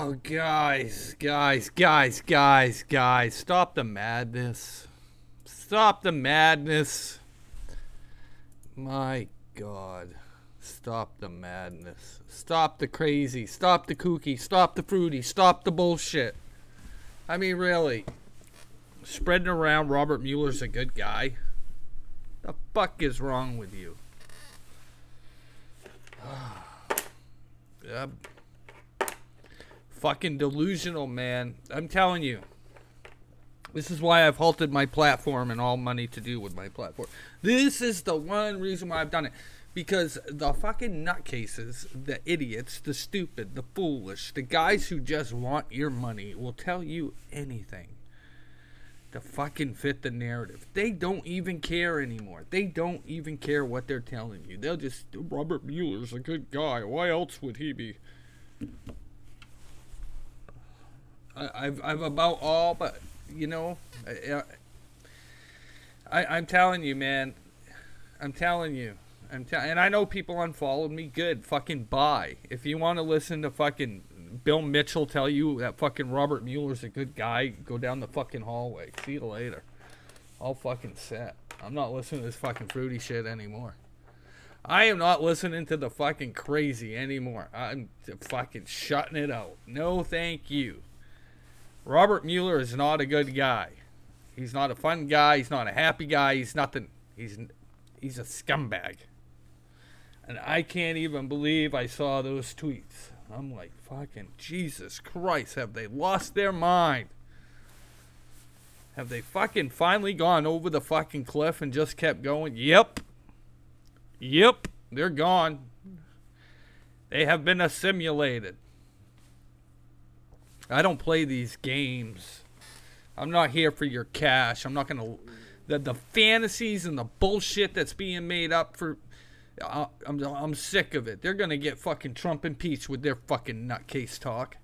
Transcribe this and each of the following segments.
Oh, guys, stop the madness. Stop the madness. My God. Stop the madness. Stop the crazy. Stop the kooky. Stop the fruity. Stop the bullshit. I mean, really. Spreading around Robert Mueller's a good guy. The fuck is wrong with you? Fucking delusional, man. I'm telling you. This is why I've halted my platform and all money to do with my platform. This is the one reason why I've done it. Because the fucking nutcases, the idiots, the stupid, the foolish, the guys who just want your money will tell you anything to fucking fit the narrative. They don't even care anymore. They don't even care what they're telling you. They'll just, Robert Mueller's a good guy. Why else would he be? I've about all, but you know, I'm telling you, man. I'm telling you. And I know people unfollowed me. Good. Fucking bye. If you want to listen to fucking Bill Mitchell tell you that fucking Robert Mueller's a good guy, go down the fucking hallway. See you later. All fucking set. I'm not listening to this fucking fruity shit anymore. I am not listening to the fucking crazy anymore. I'm fucking shutting it out. No, thank you. Robert Mueller is not a good guy. He's not a fun guy. He's not a happy guy. He's nothing. He's a scumbag. And I can't even believe I saw those tweets. I'm like, fucking Jesus Christ. Have they lost their mind? Have they fucking finally gone over the fucking cliff and just kept going? Yep. Yep. They're gone. They have been assimilated. I don't play these games. I'm not here for your cash. I'm not going to... The fantasies and the bullshit that's being made up for... I'm sick of it. They're going to get fucking Trump impeached with their fucking nutcase talk.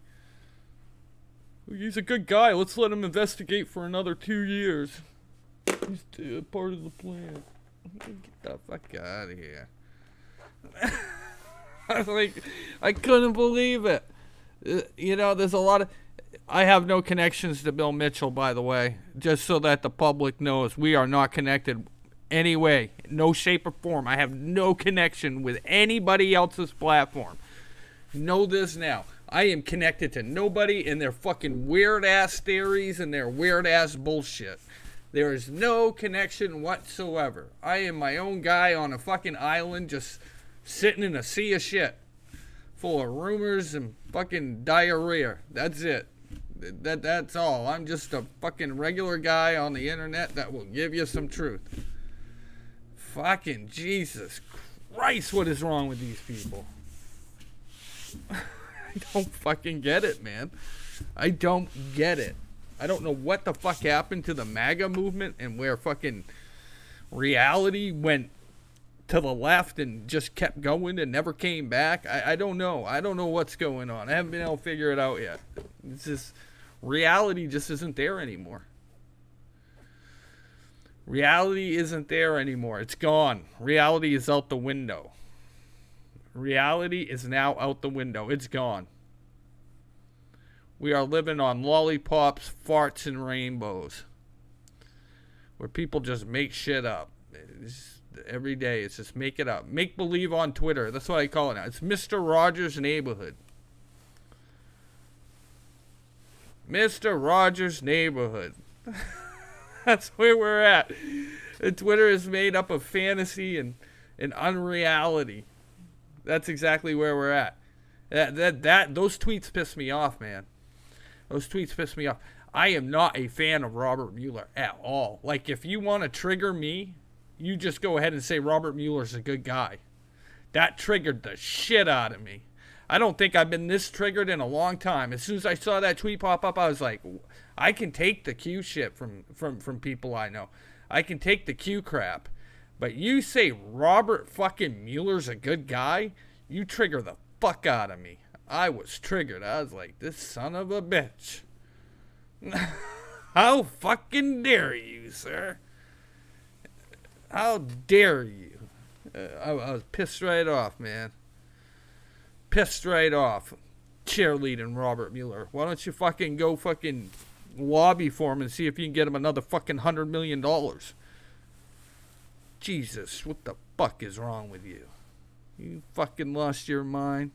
He's a good guy. Let's let him investigate for another 2 years. He's part of the plan. Get the fuck out of here. I was like, I couldn't believe it. You know, there's a lot of... I have no connections to Bill Mitchell, by the way. Just so that the public knows, we are not connected anyway. No shape or form. I have no connection with anybody else's platform. Know this now. I am connected to nobody and their fucking weird-ass theories and their weird-ass bullshit. There is no connection whatsoever. I am my own guy on a fucking island just sitting in a sea of shit. Full of rumors and fucking diarrhea. That's it. That's all. I'm just a fucking regular guy on the internet that will give you some truth. Fucking Jesus Christ, what is wrong with these people? I don't fucking get it, man. I don't get it. I don't know what the fuck happened to the MAGA movement and where fucking reality went to the left and just kept going and never came back. I don't know. I don't know what's going on. I haven't been able to figure it out yet. It's just, reality just isn't there anymore. Reality isn't there anymore. It's gone. Reality is out the window. Reality is now out the window. It's gone. We are living on lollipops, farts, and rainbows. Where people just make shit up. Every day, it's just make it up. Make believe on Twitter. That's what I call it now. It's Mr. Rogers' Neighborhood. Mr. Rogers' Neighborhood. That's where we're at. And Twitter is made up of fantasy and unreality. That's exactly where we're at. Those tweets piss me off, man. Those tweets piss me off. I am not a fan of Robert Mueller at all. Like, if you want to trigger me, you just go ahead and say Robert Mueller's a good guy. That triggered the shit out of me. I don't think I've been this triggered in a long time. As soon as I saw that tweet pop up, I was like, I can take the Q shit from people I know. I can take the Q crap. But you say Robert fucking Mueller's a good guy, you trigger the fuck out of me. I was triggered. I was like, this son of a bitch. How fucking dare you, sir? How dare you? I was pissed right off, man. Pissed right off. cheerleading Robert Mueller. Why don't you fucking go fucking lobby for him and see if you can get him another fucking $100 million? Jesus, what the fuck is wrong with you? You fucking lost your mind?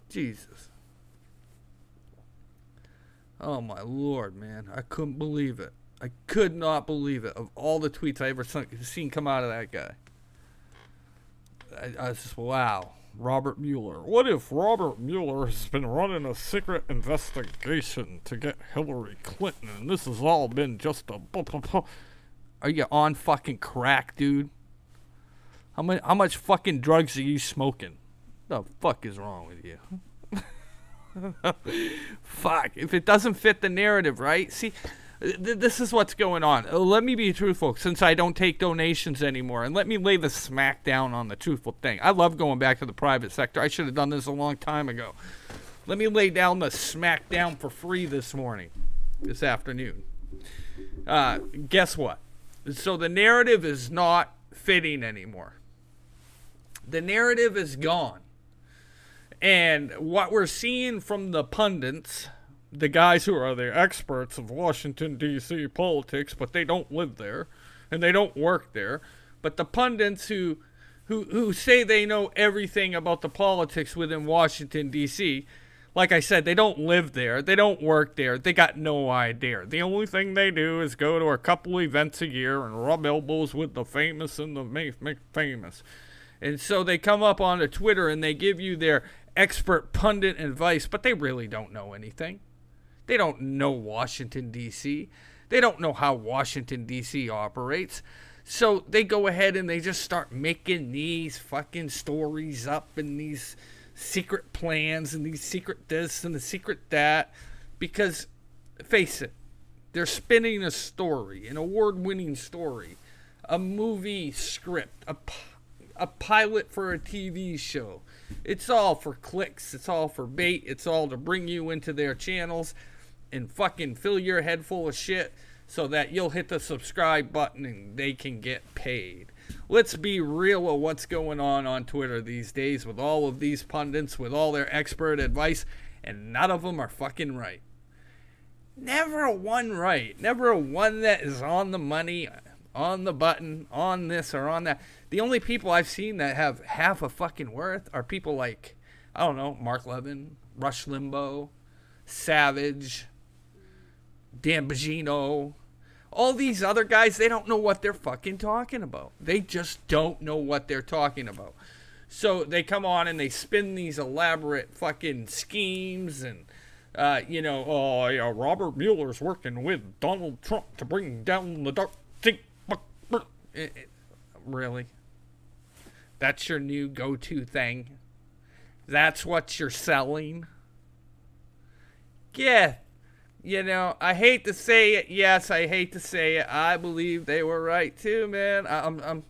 Jesus. Oh my Lord, man. I couldn't believe it. I could not believe it. Of all the tweets I ever seen come out of that guy. I was just, wow. Robert Mueller. What if Robert Mueller has been running a secret investigation to get Hillary Clinton and this has all been just a... Are you on fucking crack, dude? How much fucking drugs are you smoking? What the fuck is wrong with you? Fuck. If it doesn't fit the narrative, right? See, this is what's going on. Let me be truthful, since I don't take donations anymore, and let me lay the smack down on the truthful thing. I love going back to the private sector. I should have done this a long time ago. Let me lay down the smack down for free this afternoon. Guess what? So the narrative is not fitting anymore. The narrative is gone. And what we're seeing from the pundits, the guys who are the experts of Washington, D.C. politics, but they don't live there, and they don't work there, but the pundits who say they know everything about the politics within Washington, D.C., like I said, they don't live there, they don't work there, they got no idea. The only thing they do is go to a couple events a year and rub elbows with the famous and the famous. And so they come up onto Twitter and they give you their expert pundit advice, but they really don't know anything. They don't know Washington, D.C. They don't know how Washington, D.C. operates. So they go ahead and they just start making these fucking stories up and these secret plans and these secret this and the secret that. Because, face it, they're spinning a story, an award-winning story, a movie script, a pilot for a TV show. It's all for clicks. It's all for bait. It's all to bring you into their channels and fucking fill your head full of shit so that you'll hit the subscribe button and they can get paid. Let's be real with what's going on Twitter these days with all of these pundits, with all their expert advice, and none of them are fucking right. Never one right. Never one that is on the money, on the button, on this or on that. The only people I've seen that have half a fucking worth are people like, I don't know, Mark Levin, Rush Limbaugh, Savage, Dan Bongino. All these other guys, they don't know what they're fucking talking about. They just don't know what they're talking about. So they come on and they spin these elaborate fucking schemes and, oh, yeah, Robert Mueller's working with Donald Trump to bring down the dark thing. Really? That's your new go-to thing? That's what you're selling? Yeah. You know, I hate to say it. Yes, I hate to say it. I believe they were right too, man. I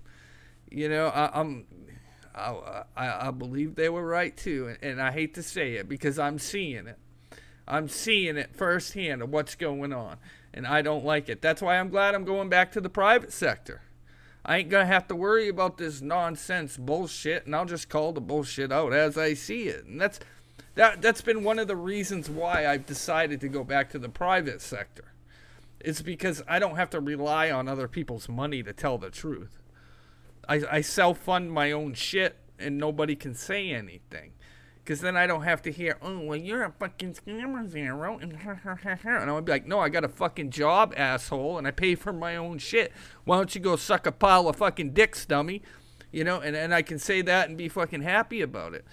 believe they were right too, and I hate to say it because I'm seeing it. I'm seeing it firsthand of what's going on, and I don't like it. That's why I'm glad I'm going back to the private sector. I ain't gonna have to worry about this nonsense bullshit, and I'll just call the bullshit out as I see it. And that's been one of the reasons why I've decided to go back to the private sector. It's because I don't have to rely on other people's money to tell the truth. I self-fund my own shit, and nobody can say anything. Because then I don't have to hear, oh, well, you're a fucking scammer, Zero. And I'll be like, no, I got a fucking job, asshole, and I pay for my own shit. Why don't you go suck a pile of fucking dicks, dummy? You know, and I can say that and be fucking happy about it.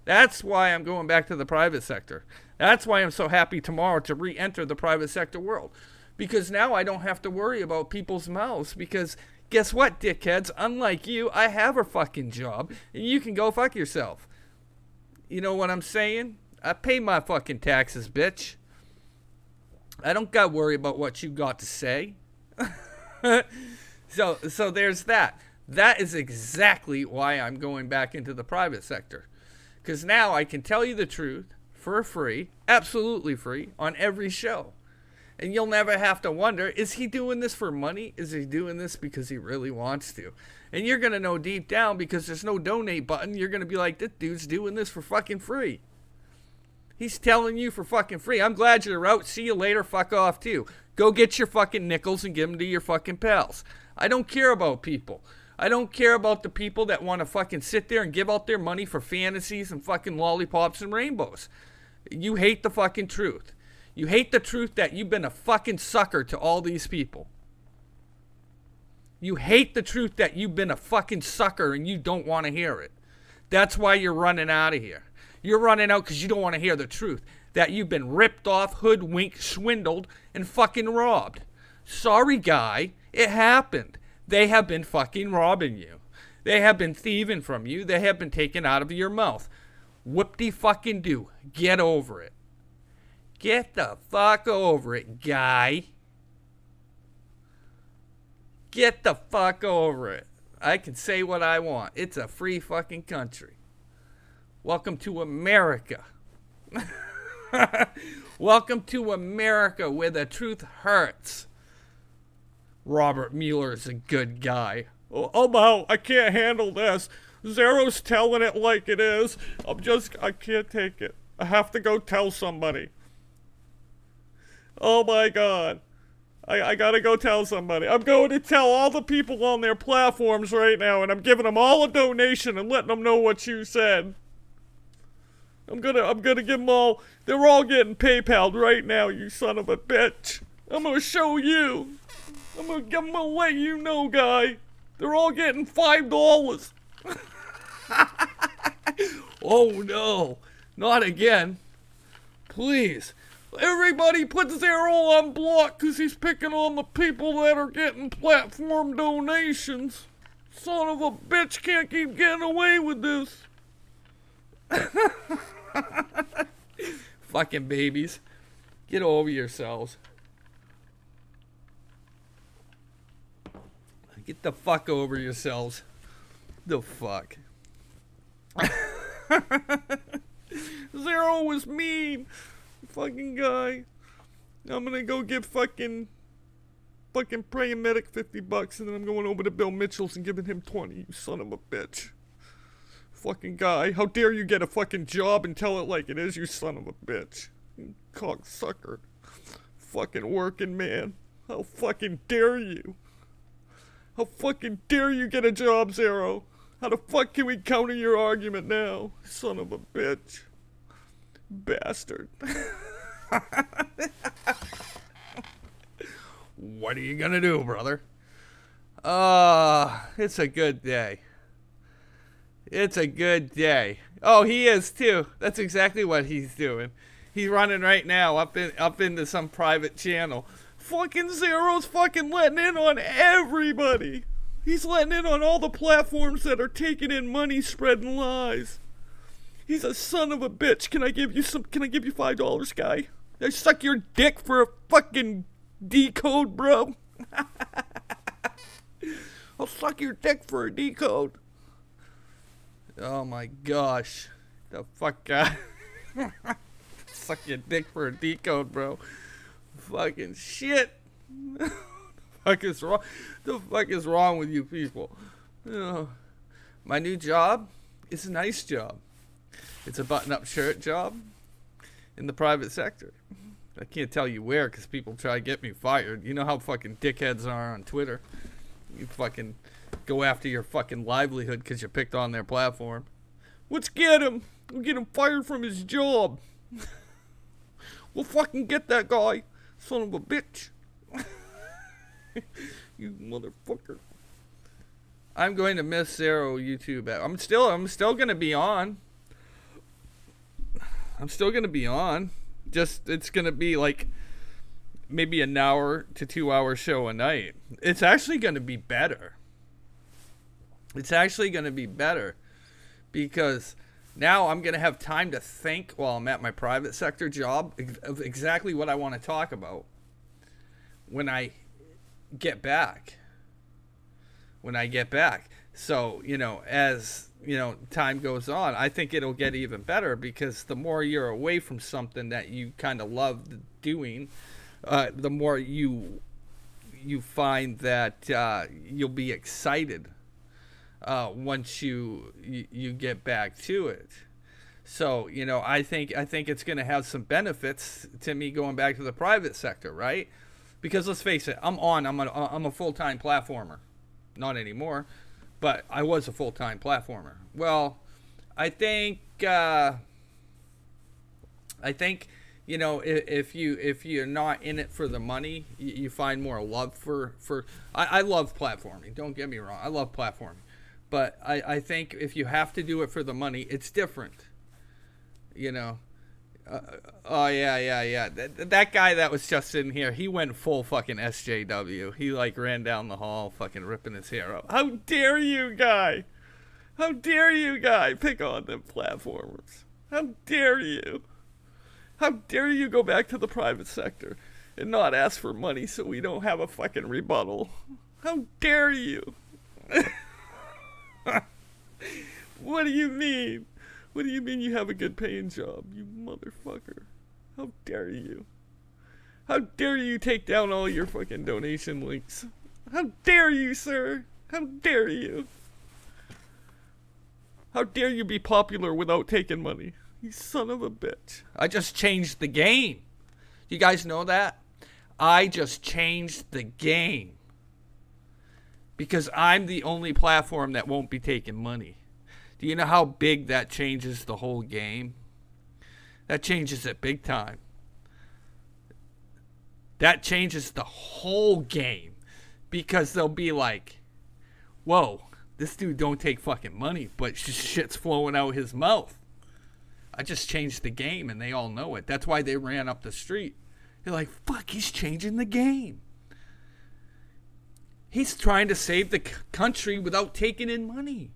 That's why I'm going back to the private sector. That's why I'm so happy tomorrow to re-enter the private sector world. Because now I don't have to worry about people's mouths. Because guess what, dickheads? Unlike you, I have a fucking job. And you can go fuck yourself. You know what I'm saying? I pay my fucking taxes, bitch. I don't got to worry about what you got to say. So there's that. That is exactly why I'm going back into the private sector. Because now I can tell you the truth for free, absolutely free, on every show. And you'll never have to wonder, is he doing this for money? Is he doing this because he really wants to? And you're going to know deep down because there's no donate button. You're going to be like, this dude's doing this for fucking free. He's telling you for fucking free. I'm glad you're out. See you later. Fuck off too. Go get your fucking nickels and give them to your fucking pals. I don't care about people. I don't care about the people that want to fucking sit there and give out their money for fantasies and fucking lollipops and rainbows. You hate the fucking truth. You hate the truth that you've been a fucking sucker to all these people. You hate the truth that you've been a fucking sucker and you don't want to hear it. That's why you're running out of here. You're running out because you don't want to hear the truth. That you've been ripped off, hoodwinked, swindled, and fucking robbed. Sorry, guy. It happened. They have been fucking robbing you. They have been thieving from you. They have been taken out of your mouth. Whoop-de-fucking-do. Get over it. Get the fuck over it, guy. Get the fuck over it. I can say what I want. It's a free fucking country. Welcome to America. Welcome to America where the truth hurts. Robert Mueller's a good guy. Oh, I'm out. I can't handle this. Zero's telling it like it is. I can't take it. I have to go tell somebody. Oh my God. I gotta go tell somebody. I'm going to tell all the people on their platforms right now, and I'm giving them all a donation and letting them know what you said. I'm gonna give them all. They're all getting PayPal'd right now, you son of a bitch. I'm gonna show you. I'm gonna let you know, guy. They're all getting $5. Oh no, not again. Please. Everybody put Zero on block because he's picking on the people that are getting platform donations. Son of a bitch can't keep getting away with this. Fucking babies. Get over yourselves. Get the fuck over yourselves. The fuck. Zero was mean. Fucking guy. I'm gonna go give fucking praying medic $50 and then I'm going over to Bill Mitchell's and giving him 20, you son of a bitch. Fucking guy. How dare you get a fucking job and tell it like it is, you son of a bitch. You cocksucker. Fucking working man. How fucking dare you? How fucking dare you get a job, Zero? How the fuck can we counter your argument now? Son of a bitch. Bastard. What are you gonna do, brother? It's a good day. It's a good day. Oh, he is too. That's exactly what he's doing. He's running right now up into some private channel. Fucking Zero's fucking letting in on everybody. He's letting in on all the platforms that are taking in money, spreading lies. He's a son of a bitch. Can I give you $5, guy? I suck your dick for a fucking decode, bro. I'll suck your dick for a decode. Oh my gosh. The fuck, guy. Suck your dick for a decode, bro. Fucking shit. The fuck is wrong? The fuck is wrong with you people? Oh. My new job is a nice job. It's a button-up shirt job in the private sector. I can't tell you where because people try to get me fired. You know how fucking dickheads are on Twitter. You fucking go after your fucking livelihood because you picked on their platform. Let's get him. We'll get him fired from his job. We'll fucking get that guy. Son of a bitch. You motherfucker. I'm going to miss Zero YouTube. I'm still gonna be on. I'm still gonna be on. Just it's gonna be like maybe an hour to 2 hour show a night. It's actually gonna be better. It's actually gonna be better because now I'm gonna have time to think while I'm at my private sector job of exactly what I want to talk about when I get back. So, you know, as, you know, time goes on, I think it'll get even better because the more you're away from something that you kind of love doing, the more you find that you'll be excited once you get back to it. So, I think it's going to have some benefits to me going back to the private sector, right? Because let's face it, I'm a full-time platformer. Not anymore, but I was a full-time platformer. Well, I think if you're not in it for the money, you find more love for I love platforming. Don't get me wrong, I love platforming, but I think if you have to do it for the money, it's different. Oh yeah. That guy that was just in here, he went full fucking SJW. He like ran down the hall, fucking ripping his hair out. How dare you, guy? How dare you, guy? Pick on them platformers. How dare you? How dare you go back to the private sector and not ask for money so we don't have a fucking rebuttal? How dare you? What do you mean? What do you mean you have a good paying job, you motherfucker? How dare you? How dare you take down all your fucking donation links? How dare you, sir? How dare you? How dare you be popular without taking money? You son of a bitch. I just changed the game. You guys know that? I just changed the game. Because I'm the only platform that won't be taking money. Do you know how big that changes the whole game? That changes it big time. That changes the whole game. Because they'll be like, whoa, this dude don't take fucking money, but shit's flowing out his mouth. I just changed the game, and they all know it. That's why they ran up the street. They're like, fuck, he's changing the game. He's trying to save the country without taking in money.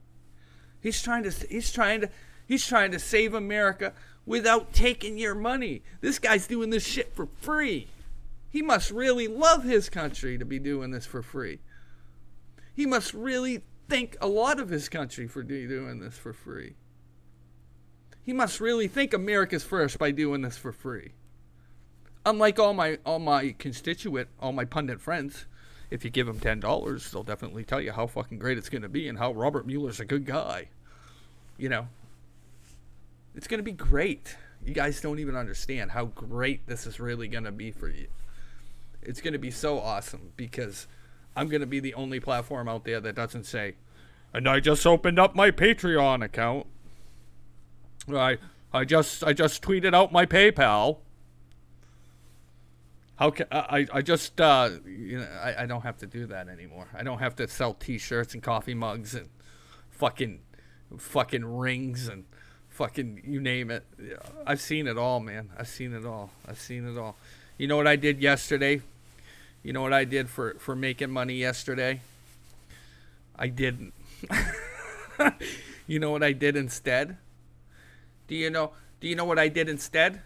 He's trying to save America without taking your money. This guy's doing this shit for free. He must really love his country to be doing this for free. He must really think a lot of his country for doing this for free. He must really think America's first by doing this for free. Unlike all my constituent, all my pundit friends, if you give them $10, they'll definitely tell you how fucking great it's going to be and how Robert Mueller's a good guy. It's going to be great. You guys don't even understand how great this is really going to be for you. It's going to be so awesome because I'm going to be the only platform out there that doesn't say, and I just opened up my Patreon account. I just tweeted out my PayPal. How can I just I don't have to do that anymore. I don't have to sell T-shirts and coffee mugs and fucking rings and fucking you name it. I've seen it all, man. I've seen it all. You know what I did yesterday? You know what I did for making money yesterday? I didn't. You know what I did instead? Do you know what I did instead?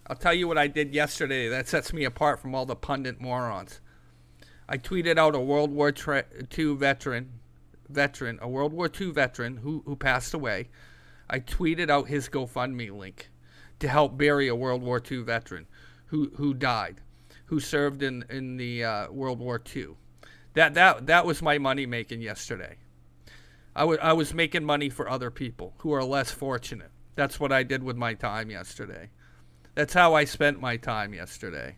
I'll tell you what I did yesterday that sets me apart from all the pundit morons. I tweeted out a World War II veteran, a World War II veteran who passed away. I tweeted out his GoFundMe link to help bury a World War II veteran who died, who served in the World War II. That was my money making yesterday. I was making money for other people who are less fortunate. That's what I did with my time yesterday. That's how I spent my time yesterday.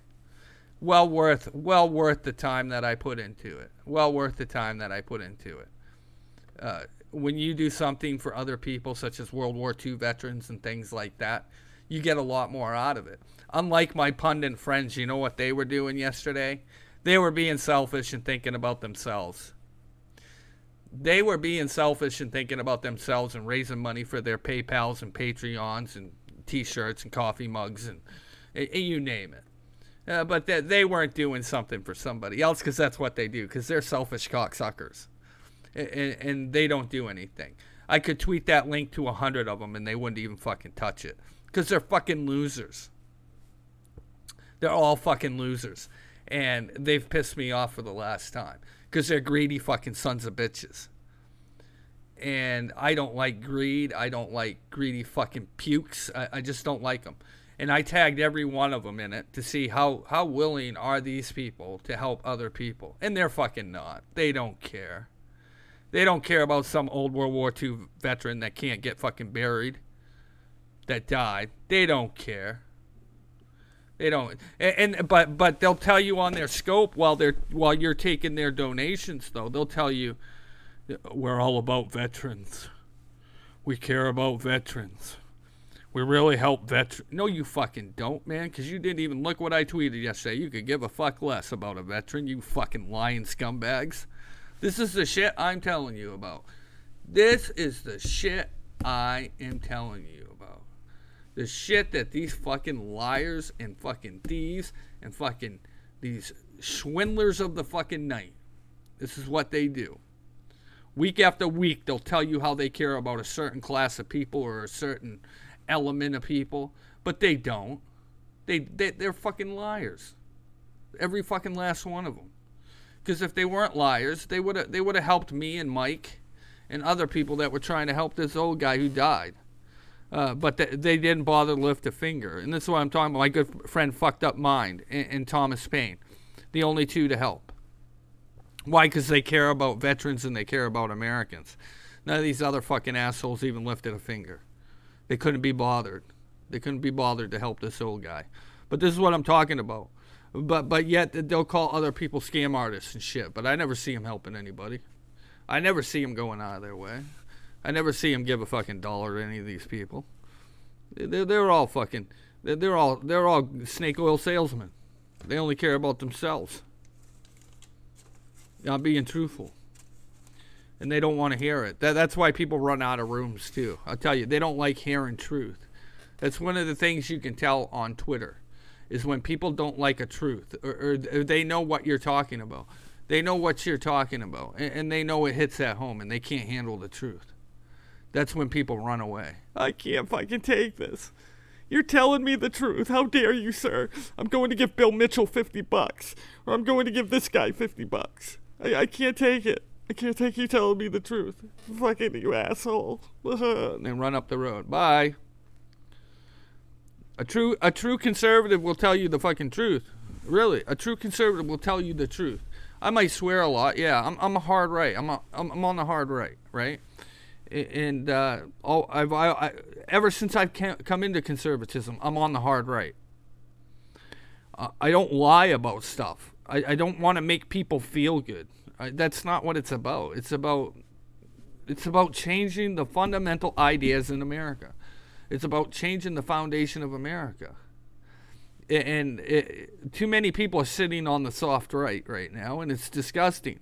Well worth the time that I put into it. When you do something for other people, such as World War II veterans and things like that, you get a lot more out of it. Unlike my pundit friends, you know what they were doing yesterday? They were being selfish and thinking about themselves. They were being selfish and thinking about themselves and raising money for their PayPals and Patreons and T-shirts and coffee mugs and you name it. But they weren't doing something for somebody else because that's what they do, because they're selfish cocksuckers. And they don't do anything. I could tweet that link to 100 of them and they wouldn't even fucking touch it because they're fucking losers. They're all fucking losers. And they've pissed me off for the last time because they're greedy fucking sons of bitches. And I don't like greed. I don't like greedy fucking pukes. I just don't like them. And I tagged every one of them in it to see how willing are these people to help other people. And they're fucking not. They don't care. They don't care about some old World War II veteran that can't get fucking buried. that died. They don't care. They don't, but they'll tell you on their scope while you're taking their donations, though. They'll tell you, we're all about veterans. We care about veterans. We really help veterans. No, you fucking don't, man, because you didn't even look what I tweeted yesterday. You could give a fuck less about a veteran, you fucking lying scumbags. This is the shit I'm telling you about. This is the shit I am telling you about. The shit that these fucking liars and fucking thieves and fucking these swindlers of the fucking night. This is what they do. Week after week, they'll tell you how they care about a certain class of people or a certain element of people, but they don't. They're fucking liars. Every fucking last one of them. Because if they weren't liars, they would have helped me and Mike and other people that were trying to help this old guy who died. But they didn't bother to lift a finger. And this is what I'm talking about. My good friend Fucked Up Mind and Thomas Paine. The only two to help. Why? Because they care about veterans and they care about Americans. None of these other fucking assholes even lifted a finger. They couldn't be bothered. They couldn't be bothered to help this old guy. But this is what I'm talking about. But yet they'll call other people scam artists and shit. But I never see them helping anybody. I never see them going out of their way. I never see them give a fucking dollar to any of these people. They're all fucking. They're all snake oil salesmen. They only care about themselves. Not being truthful. And they don't want to hear it. That's why people run out of rooms too. I'll tell you, they don't like hearing truth. That's one of the things you can tell on Twitter, is when people don't like a truth, or they know what you're talking about. They know what you're talking about, and they know it hits at home, and they can't handle the truth. That's when people run away. I can't fucking take this. You're telling me the truth. How dare you, sir? I'm going to give Bill Mitchell $50, or I'm going to give this guy $50. I can't take it. I can't take you telling me the truth. Fucking you asshole. And then run up the road. Bye. A true conservative will tell you the fucking truth. Really, a true conservative will tell you the truth. I might swear a lot. Yeah, I'm a hard right. I'm on the hard right, right? And ever since I've come into conservatism, I'm on the hard right. I don't lie about stuff. I don't want to make people feel good. That's not what it's about. It's about changing the fundamental ideas in America. It's about changing the foundation of America. And too many people are sitting on the soft right now, and it's disgusting.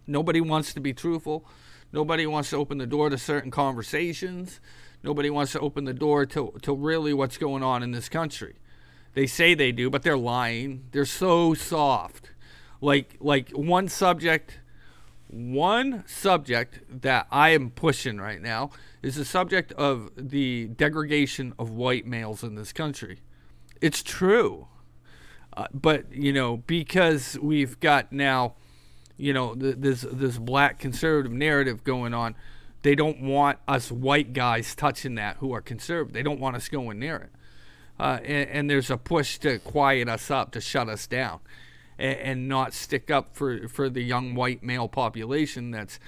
Nobody wants to be truthful. Nobody wants to open the door to certain conversations. Nobody wants to open the door to really what's going on in this country. They say they do, but they're lying. They're so soft. Like one subject that I am pushing right now is the subject of the degradation of white males in this country. It's true. But, because we've got now, this black conservative narrative going on, they don't want us white guys touching that who are conservative. They don't want us going near it. And there's a push to quiet us up, to shut us down, and not stick up for the young white male population that's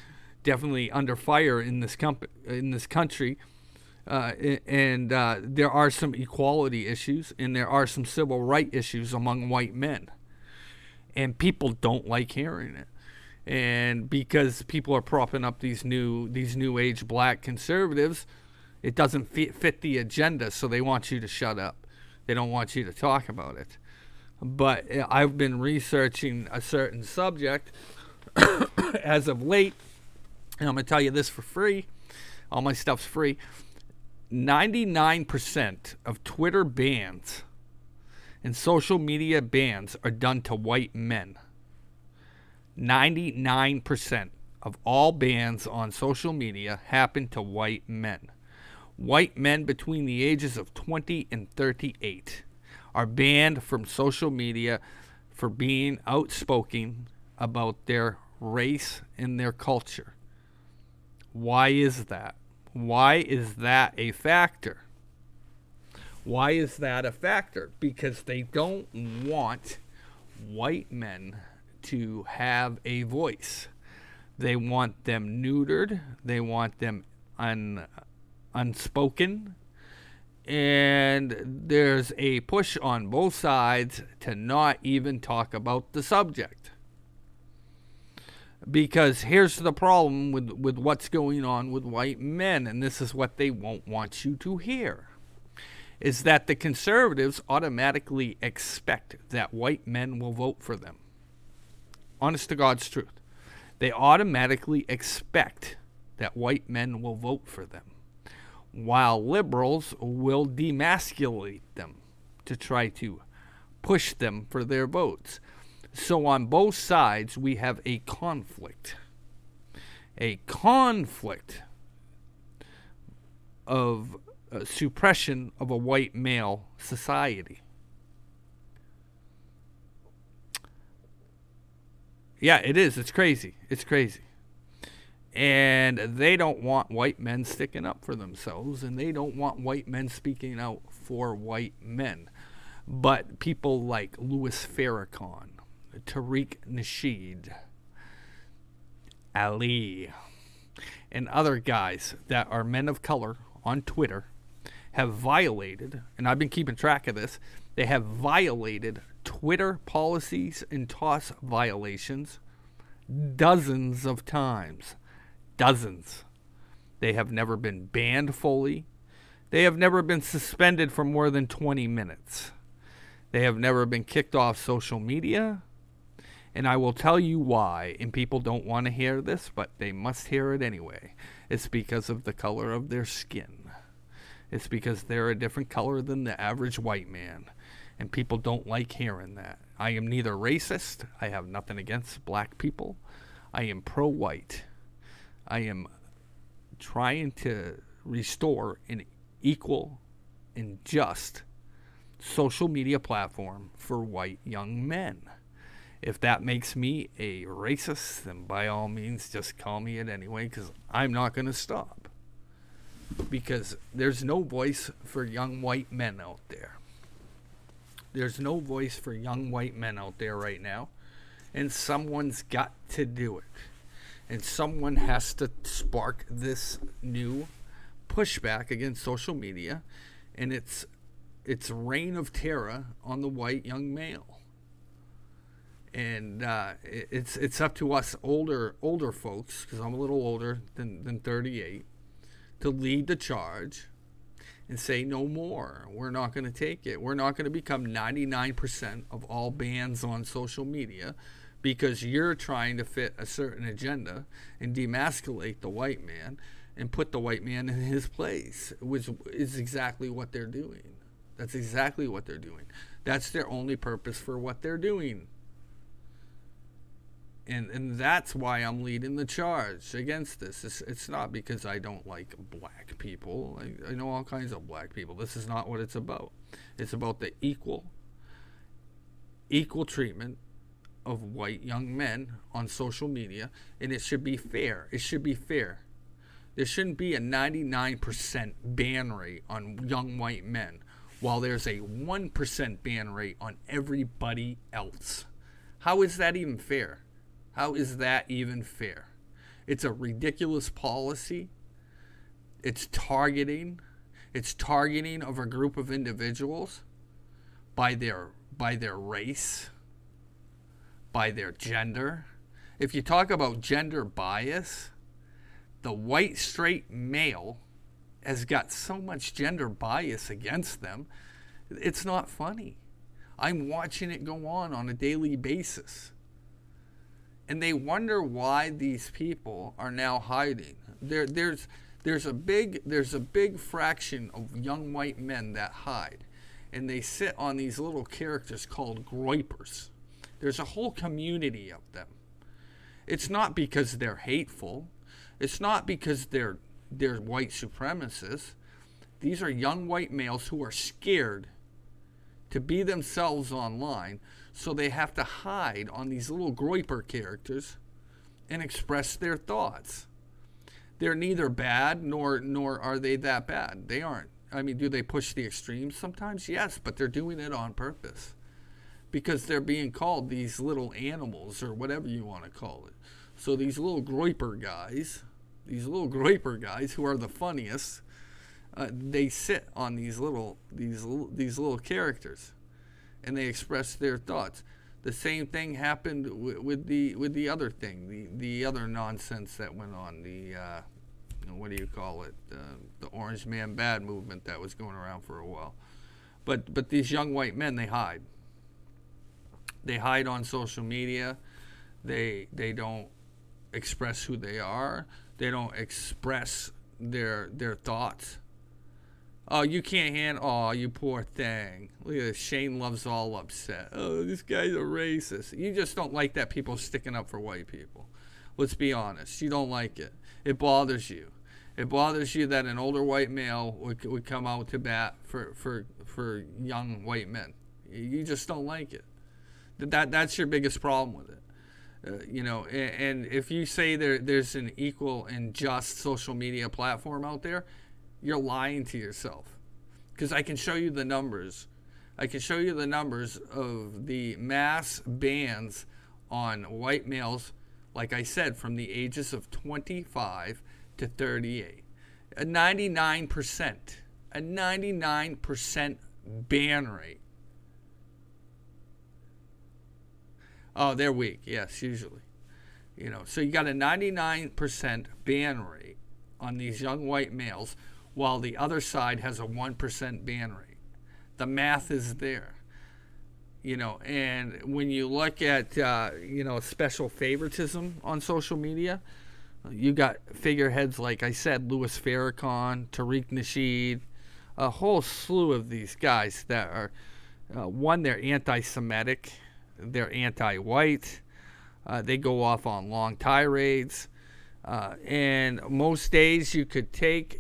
definitely under fire in this country. And there are some equality issues, and there are some civil rights issues among white men. And people don't like hearing it. And because people are propping up these new age black conservatives, it doesn't fit the agenda, so they want you to shut up. They don't want you to talk about it. But I've been researching a certain subject as of late, and I'm going to tell you this for free. All my stuff's free. 99% of Twitter bans and social media bans are done to white men. 99% of all bans on social media happen to white men. White men between the ages of 20 and 38 are banned from social media for being outspoken about their race and their culture. Why is that? Why is that a factor? Why is that a factor? Because they don't want white men to have a voice. They want them neutered. They want them unspoken. And there's a push on both sides to not even talk about the subject. Because here's the problem with what's going on with white men, and this is what they won't want you to hear, is that the conservatives automatically expect that white men will vote for them. Honest to God's truth. They automatically expect that white men will vote for them, while liberals will demasculate them to try to push them for their votes. So on both sides, we have a conflict of suppression of a white male society. Yeah, it is. It's crazy. It's crazy. And they don't want white men sticking up for themselves, and they don't want white men speaking out for white men. But people like Louis Farrakhan, Tariq Nasheed, Ali, and other guys that are men of color on Twitter have violated, and I've been keeping track of this, they have violated Twitter policies and TOS violations dozens of times. Dozens. They have never been banned fully. They have never been suspended for more than 20 minutes. They have never been kicked off social media. And I will tell you why, and people don't want to hear this, but they must hear it anyway. It's because of the color of their skin. It's because they're a different color than the average white man. And people don't like hearing that. I am neither racist. I have nothing against black people. I am pro-white. I am trying to restore an equal and just social media platform for white young men. If that makes me a racist, then by all means, just call me it anyway, because I'm not going to stop. Because there's no voice for young white men out there. There's no voice for young white men out there right now. And someone's got to do it. And someone has to spark this new pushback against social media and its reign of terror on the white young male. And it's up to us older folks, because I'm a little older than 38, to lead the charge and say no more. We're not going to take it. We're not going to become 99% of all bans on social media because you're trying to fit a certain agenda and demasculate the white man and put the white man in his place, which is exactly what they're doing. That's exactly what they're doing. That's their only purpose for what they're doing. And that's why I'm leading the charge against this. It's not because I don't like black people. I know all kinds of black people. This is not what it's about. It's about the equal treatment of white young men on social media, and it should be fair. It should be fair. There shouldn't be a 99% ban rate on young white men, while there's a 1% ban rate on everybody else. How is that even fair? How is that even fair? It's a ridiculous policy. It's targeting of a group of individuals by their race, by their gender. If you talk about gender bias, the white straight male has got so much gender bias against them, it's not funny. I'm watching it go on a daily basis. And they wonder why these people are now hiding. There's a big fraction of young white men that hide, and they sit on these little characters called groypers. There's a whole community of them. It's not because they're hateful. It's not because they're white supremacists. These are young white males who are scared to be themselves online, so they have to hide on these little groyper characters and express their thoughts. They're neither bad nor are they that bad. They aren't. I mean, do they push the extremes sometimes? Yes, but they're doing it on purpose because they're being called these little animals or whatever you want to call it. So these little groyper guys who are the funniest, they sit on these little characters, and they express their thoughts. The same thing happened with the other thing, the other nonsense that went on. What do you call it? The Orange Man Bad movement that was going around for a while. But these young white men, they hide. They hide on social media. They don't express who they are. They don't express their thoughts. Oh, you can't handle. Oh, you poor thing. Look at this. Shane Love's all upset. Oh, this guy's a racist. You just don't like that people sticking up for white people. Let's be honest. You don't like it. It bothers you. It bothers you that an older white male would come out to bat for young white men. You just don't like it. That's your biggest problem with it. And if you say there's an equal and just social media platform out there, you're lying to yourself. Because I can show you the numbers. I can show you the numbers of the mass bans on white males, like I said, from the ages of 25 to 38. A 99% ban rate. Oh, they're weak. Yes, usually. So you got a 99% ban rate on these young white males, while the other side has a 1% ban rate. The math is there. And when you look at, special favoritism on social media, you got figureheads like I said, Louis Farrakhan, Tariq Nasheed, a whole slew of these guys that are, they're anti-Semitic, they're anti-white, they go off on long tirades. And most days you could take,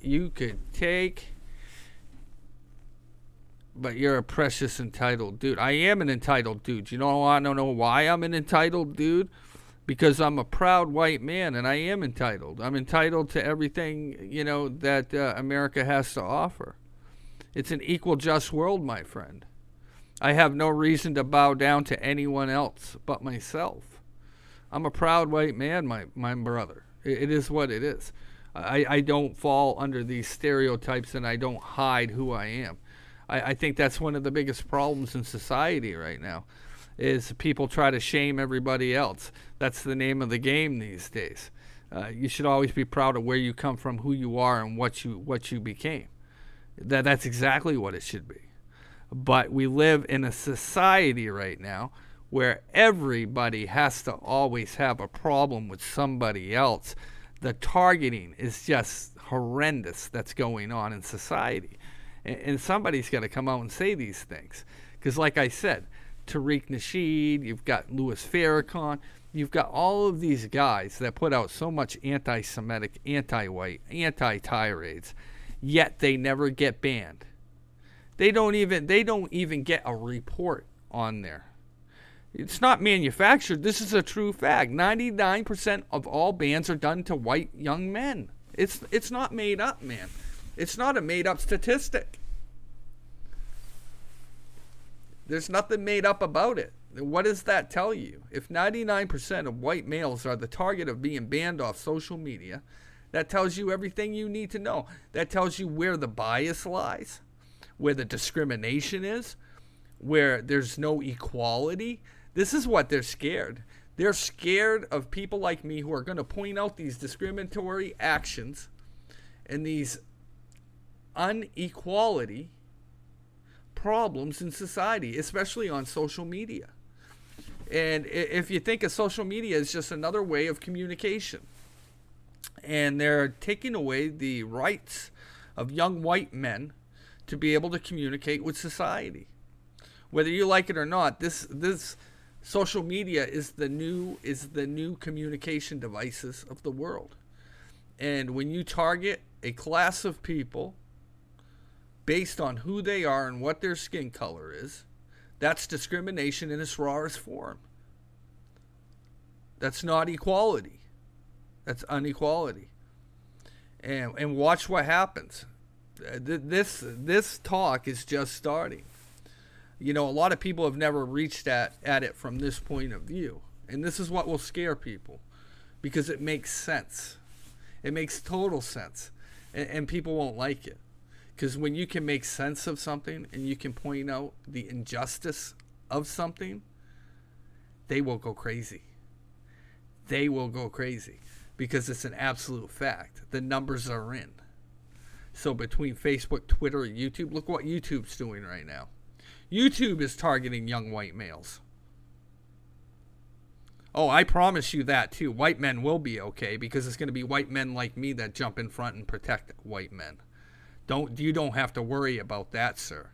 but you're a precious entitled dude. I am an entitled dude. I don't know why I'm an entitled dude, because I'm a proud white man, and I am entitled. I'm entitled to everything, that America has to offer. It's an equal, just world, my friend. I have no reason to bow down to anyone else but myself. I'm a proud white man, my brother. It is what it is. I don't fall under these stereotypes, and I don't hide who I am. I think that's one of the biggest problems in society right now, is people try to shame everybody else. That's the name of the game these days. You should always be proud of where you come from, who you are, and what you became. That's exactly what it should be. But we live in a society right now where everybody has to always have a problem with somebody else. The targeting is just horrendous that's going on in society. And somebody's got to come out and say these things. Because like I said, Tariq Nasheed, you've got Louis Farrakhan, you've got all of these guys that put out so much anti-Semitic, anti-white, anti-tirades, yet they never get banned. They don't even get a report on there. It's not manufactured. This is a true fact. 99% of all bans are done to white young men. It's not made up, man. It's not a made up statistic. There's nothing made up about it. What does that tell you? If 99% of white males are the target of being banned off social media, that tells you everything you need to know. That tells you where the bias lies, where the discrimination is, where there's no equality. This is what they're scared. They're scared of people like me who are going to point out these discriminatory actions and these inequality problems in society, especially on social media. And if you think of social media as just another way of communication, and they're taking away the rights of young white men to be able to communicate with society. Whether you like it or not, this social media is the new communication devices of the world. And when you target a class of people based on who they are and what their skin color is, that's discrimination in its rawest form. That's not equality. That's inequality. And watch what happens. This talk is just starting. A lot of people have never reached at it from this point of view. And this is what will scare people, because it makes sense. It makes total sense. And people won't like it. Because when you can make sense of something and you can point out the injustice of something, they will go crazy. They will go crazy because it's an absolute fact. The numbers are in. So between Facebook, Twitter, and YouTube, look what YouTube's doing right now. YouTube is targeting young white males. Oh, I promise you that too. White men will be okay because it's going to be white men like me that jump in front and protect white men. You don't have to worry about that, sir.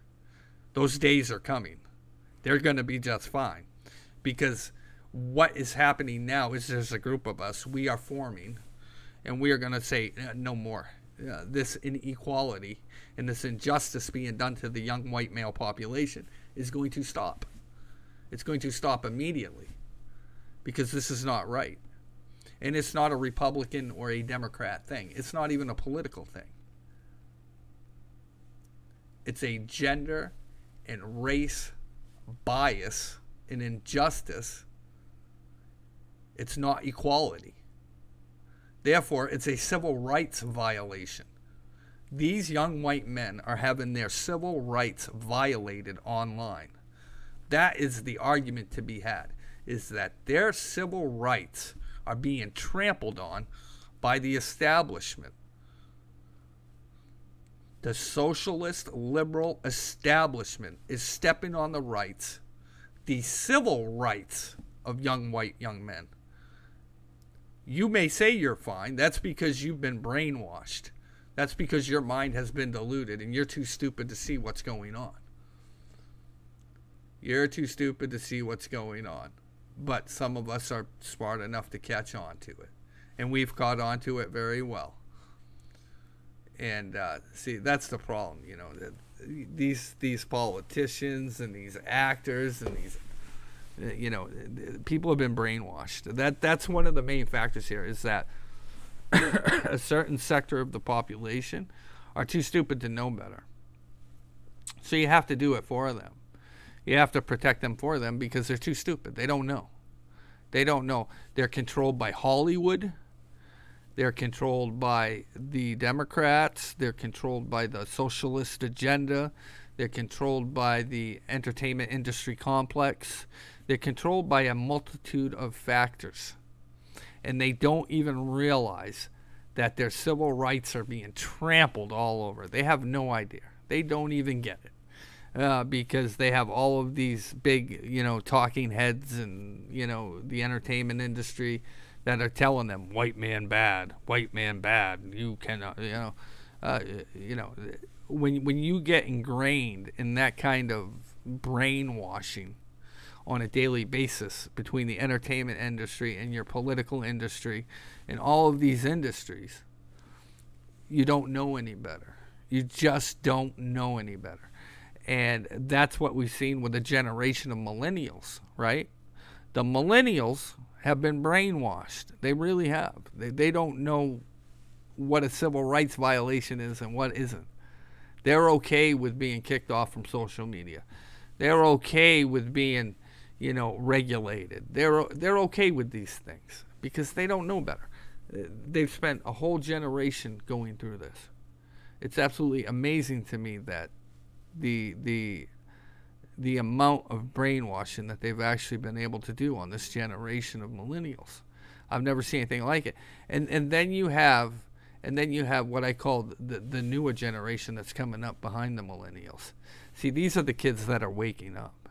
Those days are coming. They're going to be just fine. Because what is happening now is there's a group of us, we are forming, and we are going to say, no more. This inequality and this injustice being done to the young white male population is going to stop. It's going to stop immediately. Because this is not right. And it's not a Republican or a Democrat thing. It's not even a political thing. It's a gender and race bias and injustice. It's not equality. Therefore, it's a civil rights violation. These young white men are having their civil rights violated online. That is the argument to be had, is that their civil rights are being trampled on by the establishment. The socialist liberal establishment is stepping on the rights, the civil rights of young men. You may say you're fine. That's because you've been brainwashed. That's because your mind has been diluted and you're too stupid to see what's going on. You're too stupid to see what's going on. But some of us are smart enough to catch on to it. And we've caught on to it very well. And see, that's the problem, you know. These politicians and these actors and these, you know, people have been brainwashed. That's one of the main factors here, is that a certain sector of the population are too stupid to know better. So you have to do it for them. You have to protect them for them because they're too stupid. They don't know. They don't know. They're controlled by Hollywood. They're controlled by the Democrats. They're controlled by the socialist agenda. They're controlled by the entertainment industry complex. They're controlled by a multitude of factors. And they don't even realize that their civil rights are being trampled all over. They have no idea. They don't even get it. Because they have all of these big, you know, talking heads and, you know, the entertainment industry that are telling them, white man bad, you cannot, you know, when you get ingrained in that kind of brainwashing on a daily basis between the entertainment industry and your political industry and all of these industries, you don't know any better. You just don't know any better. And that's what we've seen with a generation of millennials, right? The millennials have been brainwashed. They really have. They don't know what a civil rights violation is and what isn't. They're okay with being kicked off from social media. They're okay with being, you know, regulated. They're okay with these things because they don't know better. They've spent a whole generation going through this. It's absolutely amazing to me that the amount of brainwashing that they've actually been able to do on this generation of millennials. I've never seen anything like it. And then you have what I call the newer generation that's coming up behind the millennials. See, these are the kids that are waking up.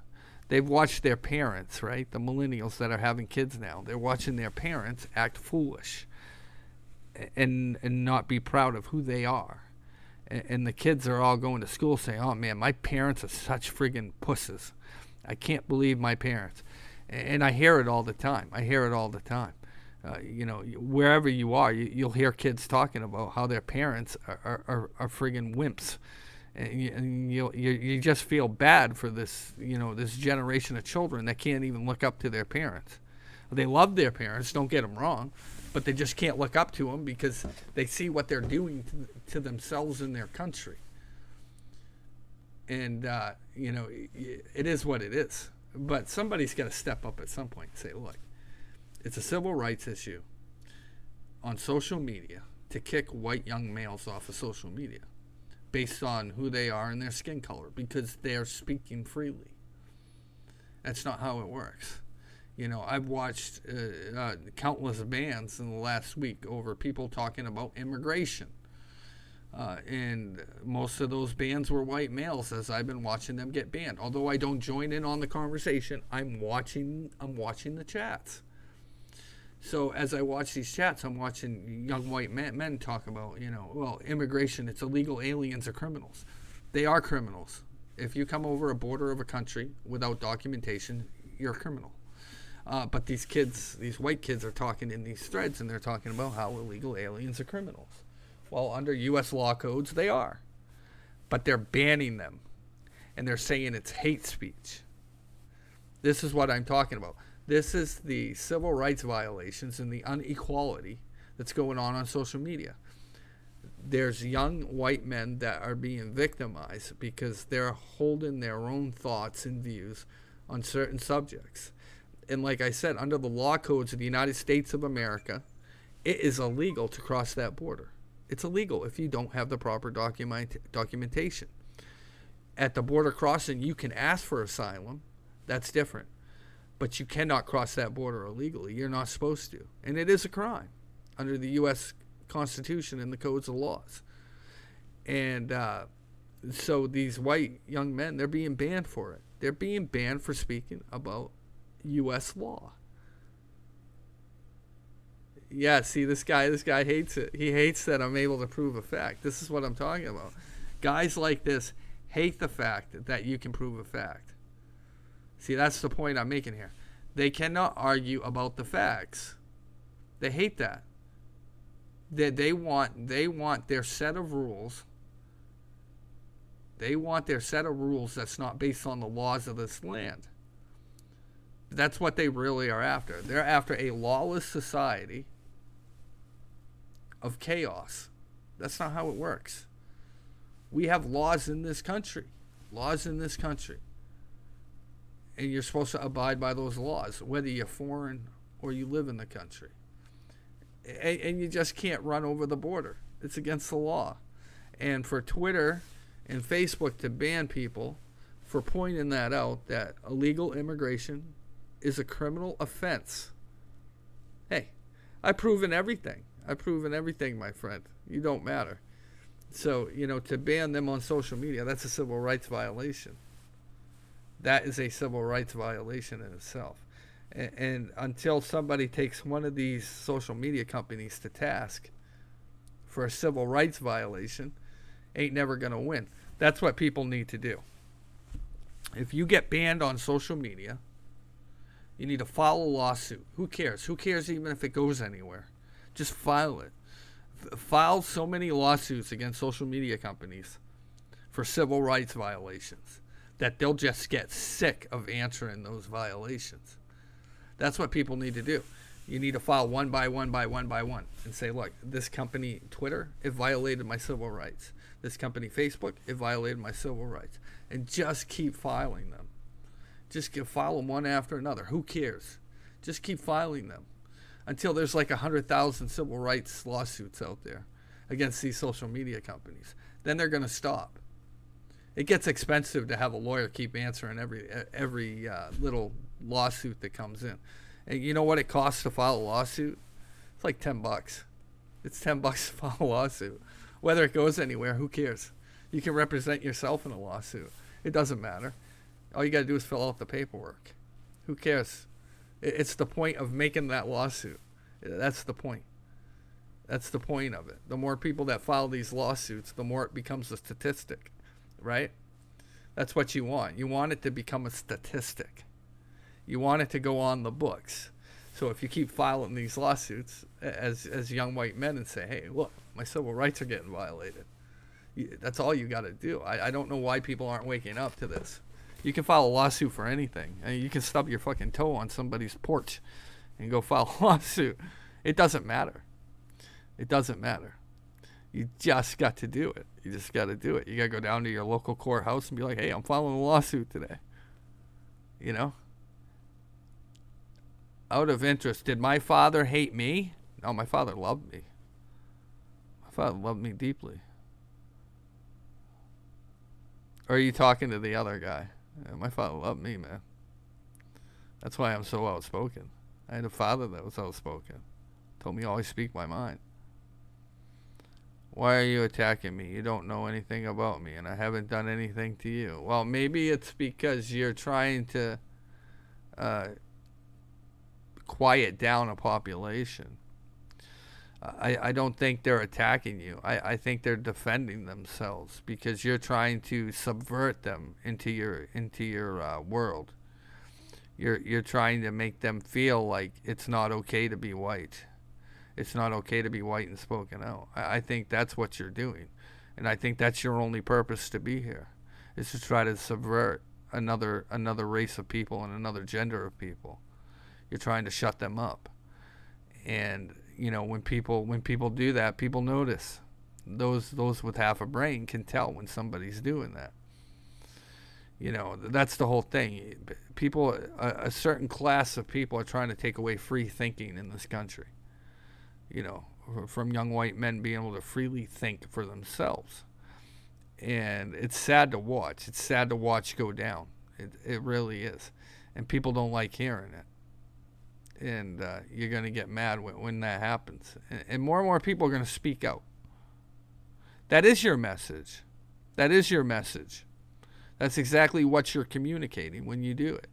They've watched their parents, right? The millennials that are having kids now. They're watching their parents act foolish and not be proud of who they are. And the kids are all going to school saying, oh, man, my parents are such friggin' pusses. I can't believe my parents. And I hear it all the time. You know, wherever you are, you'll hear kids talking about how their parents are friggin' wimps. And you just feel bad for this, you know, this generation of children that can't even look up to their parents. They love their parents, don't get them wrong, but they just can't look up to them because they see what they're doing to themselves and their country. And, you know, it is what it is. But somebody's got to step up at some point and say, look, it's a civil rights issue on social media to kick white young males off of social media. based on who they are and their skin color, because they are speaking freely. That's not how it works. You know, I've watched countless bans in the last week over people talking about immigration. And most of those bans were white males, as I've been watching them get banned. Although I don't join in on the conversation, I'm watching the chats. So as I watch these chats, I'm watching young white men talk about, you know, well, immigration, it's illegal, aliens are criminals. They are criminals. If you come over a border of a country without documentation, you're a criminal. But these kids, these white kids are talking in these threads, and they're talking about how illegal aliens are criminals. Well, under U.S. law codes, they are. But they're banning them. And they're saying it's hate speech. This is what I'm talking about. This is the civil rights violations and the inequality that's going on social media. There's young white men that are being victimized because they're holding their own thoughts and views on certain subjects. And like I said, under the law codes of the United States of America, it is illegal to cross that border. It's illegal if you don't have the proper documentation. At the border crossing, you can ask for asylum. That's different. But you cannot cross that border illegally. You're not supposed to. And it is a crime under the U.S. Constitution and the codes of laws. And so these white young men, they're being banned for it. They're being banned for speaking about U.S. law. Yeah, see, this guy hates it. He hates that I'm able to prove a fact. This is what I'm talking about. Guys like this hate the fact that you can prove a fact. See, that's the point I'm making here. They cannot argue about the facts. They hate that. They want their set of rules. They want their set of rules that's not based on the laws of this land. That's what they really are after. They're after a lawless society of chaos. That's not how it works. We have laws in this country. Laws in this country. And you're supposed to abide by those laws, whether you're foreign or you live in the country. And you just can't run over the border. It's against the law. And for Twitter and Facebook to ban people for pointing that out, that illegal immigration is a criminal offense. Hey, I've proven everything. I've proven everything, my friend. You don't matter. So, you know, to ban them on social media, that's a civil rights violation. That is a civil rights violation in itself. And until somebody takes one of these social media companies to task for a civil rights violation, ain't never going to win. That's what people need to do. If you get banned on social media, you need to file a lawsuit. Who cares? Who cares even if it goes anywhere? Just file it. File so many lawsuits against social media companies for civil rights violations that they'll just get sick of answering those violations. That's what people need to do. You need to file one by one and say, look, this company, Twitter, it violated my civil rights. This company, Facebook, it violated my civil rights. And just keep filing them. Just file them one after another. Who cares? Just keep filing them until there's like 100,000 civil rights lawsuits out there against these social media companies. Then they're going to stop. It gets expensive to have a lawyer keep answering every little lawsuit that comes in. And you know what it costs to file a lawsuit? It's like $10. It's $10 to file a lawsuit. Whether it goes anywhere, who cares? You can represent yourself in a lawsuit. It doesn't matter. All you got to do is fill out the paperwork. Who cares? It's the point of making that lawsuit. That's the point. That's the point of it. The more people that file these lawsuits, the more it becomes a statistic. Right? That's what you want. You want it to become a statistic. You want it to go on the books. So if you keep filing these lawsuits as young white men and say, hey, look, my civil rights are getting violated. That's all you got to do. I don't know why people aren't waking up to this. You can file a lawsuit for anything. I mean, you can stub your fucking toe on somebody's porch and go file a lawsuit. It doesn't matter. It doesn't matter. You just got to do it. You just got to do it. You got to go down to your local courthouse and be like, hey, I'm filing a lawsuit today. You know? Out of interest, did my father hate me? No, my father loved me. My father loved me deeply. Or are you talking to the other guy? My father loved me, man. That's why I'm so outspoken. I had a father that was outspoken. Told me always speak my mind. Why are you attacking me? You don't know anything about me, and I haven't done anything to you. Well, maybe it's because you're trying to quiet down a population. I don't think they're attacking you. I think they're defending themselves because you're trying to subvert them into your world. You're trying to make them feel like it's not okay to be white. It's not okay to be white and spoken out. I think that's what you're doing, and I think that's your only purpose to be here, is to try to subvert another race of people and another gender of people. You're trying to shut them up, and you know, when people do that, people notice. Those with half a brain can tell when somebody's doing that. You know, that's the whole thing. People, a certain class of people are trying to take away free thinking in this country. You know, from young white men being able to freely think for themselves. And it's sad to watch. It's sad to watch go down. It really is. And people don't like hearing it. And you're going to get mad when that happens. And more people are going to speak out. That is your message. That is your message. That's exactly what you're communicating when you do it.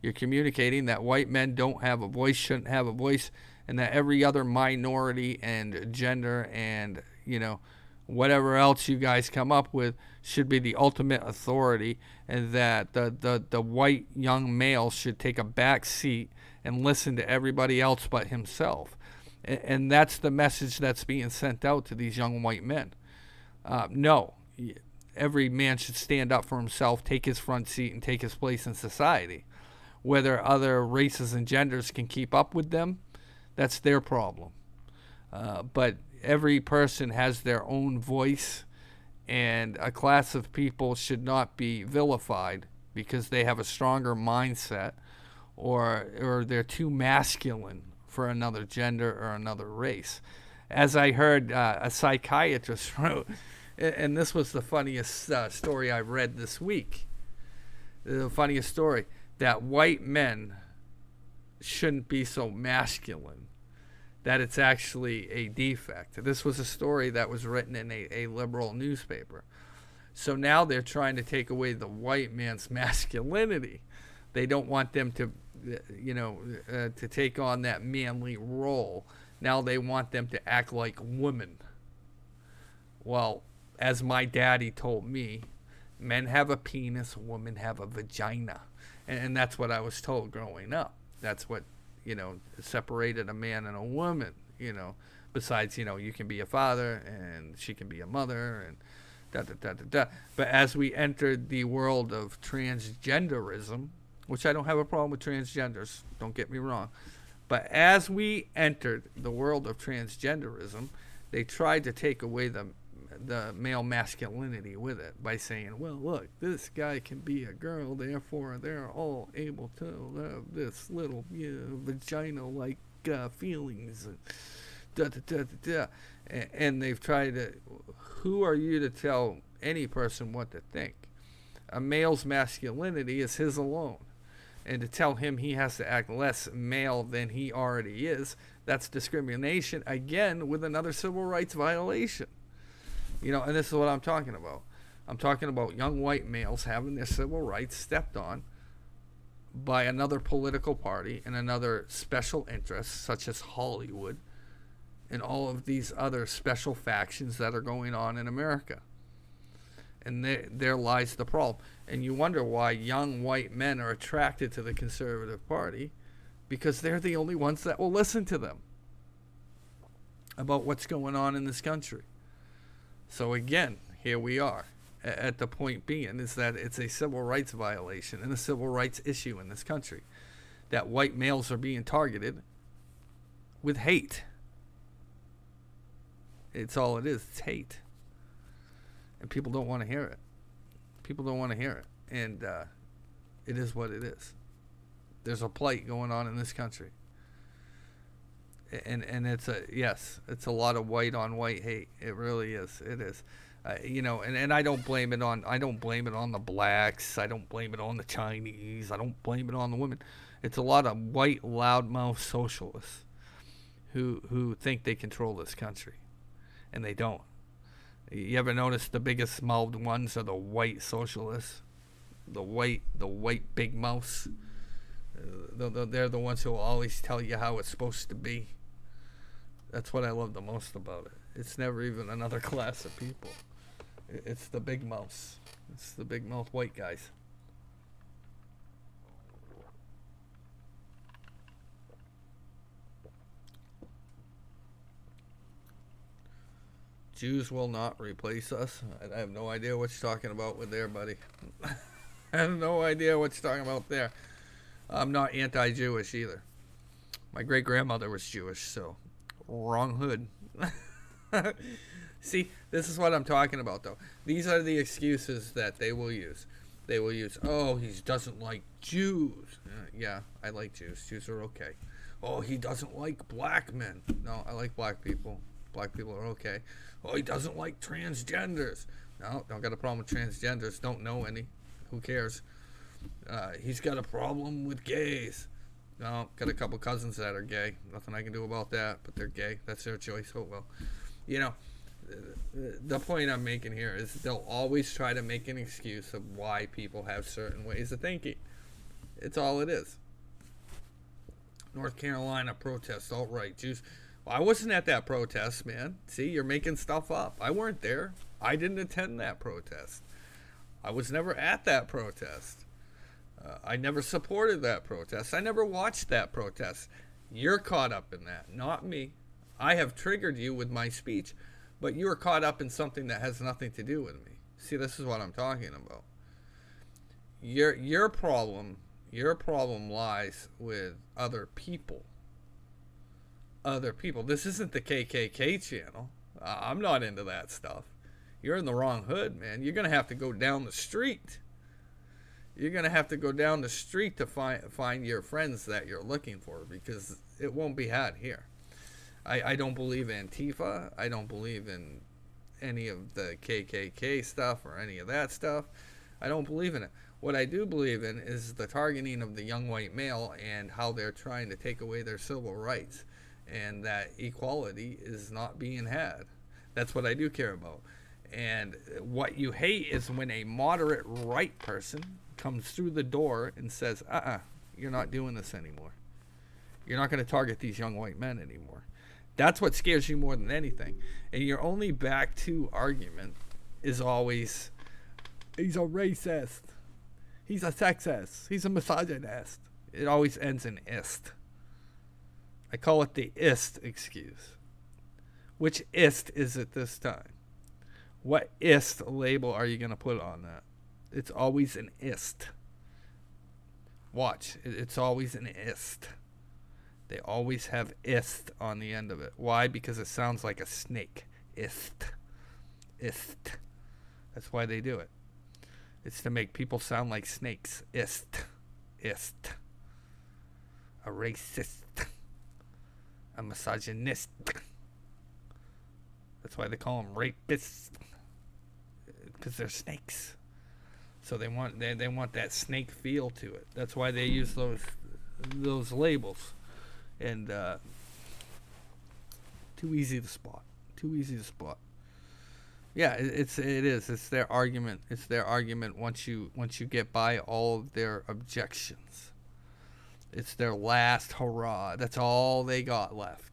You're communicating that white men don't have a voice, shouldn't have a voice, and that every other minority and gender and, you know, whatever else you guys come up with should be the ultimate authority, and that the white young male should take a back seat and listen to everybody else but himself. And that's the message that's being sent out to these young white men. No, every man should stand up for himself, take his front seat, and take his place in society. Whether other races and genders can keep up with them, that's their problem. But every person has their own voice, and a class of people should not be vilified because they have a stronger mindset, or they're too masculine for another gender or another race. As I heard a psychiatrist wrote, and this was the funniest story I read this week, the funniest story, that white men shouldn't be so masculine, that it's actually a defect. This was a story that was written in a liberal newspaper. So now they're trying to take away the white man's masculinity. They don't want them to, to take on that manly role. Now they want them to act like women. Well, as my daddy told me, men have a penis, women have a vagina. And that's what I was told growing up. That's what, separated a man and a woman, Besides, you can be a father and she can be a mother and da-da-da-da-da. But as we entered the world of transgenderism, which I don't have a problem with transgenders, don't get me wrong. But as we entered the world of transgenderism, they tried to take away the male masculinity with it by saying, well, look, this guy can be a girl, therefore they're all able to have this little vagina-like feelings. And da-da-da-da-da. And they've tried to, who are you to tell any person what to think? A male's masculinity is his alone. And to tell him he has to act less male than he already is, that's discrimination, again, with another civil rights violation. And this is what I'm talking about. I'm talking about young white males having their civil rights stepped on by another political party and another special interest, such as Hollywood, and all of these other special factions that are going on in America. And there lies the problem. And you wonder why young white men are attracted to the conservative party, because they're the only ones that will listen to them about what's going on in this country. So again, here we are at the point being is that it's a civil rights violation and a civil rights issue in this country, that white males are being targeted with hate. It's all it is. It's hate. And people don't want to hear it. People don't want to hear it. And it is what it is. There's a plight going on in this country. And it's it's a lot of white on white hate. It really is. It is. And I don't blame it on the blacks. I don't blame it on the Chinese. I don't blame it on the women. It's a lot of white loudmouth socialists who think they control this country, and they don't. You ever notice the biggest mouthed ones are the white socialists, the white big mouths. They're the ones who will always tell you how it's supposed to be. That's what I love the most about it. It's never even another class of people. It's the big mouths. It's the big mouth white guys. Jews will not replace us. I have no idea what you're talking about with there, buddy. I have no idea what you're talking about there. I'm not anti-Jewish either. My great-grandmother was Jewish, so wrong hood. See, this is what I'm talking about, though. These are the excuses that they will use. They will use, oh, he doesn't like Jews. Yeah, I like Jews. Jews are okay. Oh, he doesn't like black men. No, I like black people. Black people are okay. Oh, he doesn't like transgenders. No, don't got a problem with transgenders. Don't know any. Who cares? He's got a problem with gays. No, got a couple cousins that are gay. Nothing I can do about that, but they're gay. That's their choice. Oh, well. The point I'm making here is they'll always try to make an excuse of why people have certain ways of thinking. It's all it is. North Carolina protest, alt-right Jews. Well, I wasn't at that protest, man. See, you're making stuff up. I weren't there. I didn't attend that protest. I was never at that protest. I never supported that protest. I never watched that protest. You're caught up in that, not me. I have triggered you with my speech, but you are caught up in something that has nothing to do with me. See, this is what I'm talking about. Your problem lies with other people. Other people. This isn't the KKK channel. I'm not into that stuff. You're in the wrong hood, man. You're gonna have to go down the street. You're gonna have to go down the street to find your friends that you're looking for, because it won't be had here. I don't believe Antifa. I don't believe in any of the KKK stuff or any of that stuff. I don't believe in it. What I do believe in is the targeting of the young white male and how they're trying to take away their civil rights, and that equality is not being had. That's what I do care about. And what you hate is when a moderate right person comes through the door and says, you're not doing this anymore. You're not going to target these young white men anymore. That's what scares you more than anything. And your only back to argument is always, he's a racist. He's a sexist. He's a misogynist. It always ends in ist. I call it the ist excuse. Which ist is it this time? What ist label are you going to put on that? It's always an ist. Watch. It's always an ist. They always have ist on the end of it. Why? Because it sounds like a snake. Ist. Ist. That's why they do it. It's to make people sound like snakes. Ist. Ist. A racist. A misogynist. That's why they call them rapists. Because they're snakes. So they want that snake feel to it. That's why they use those labels. And too easy to spot. Too easy to spot. Yeah, it is. It's their argument. It's their argument once you get by all of their objections. It's their last hurrah. That's all they got left.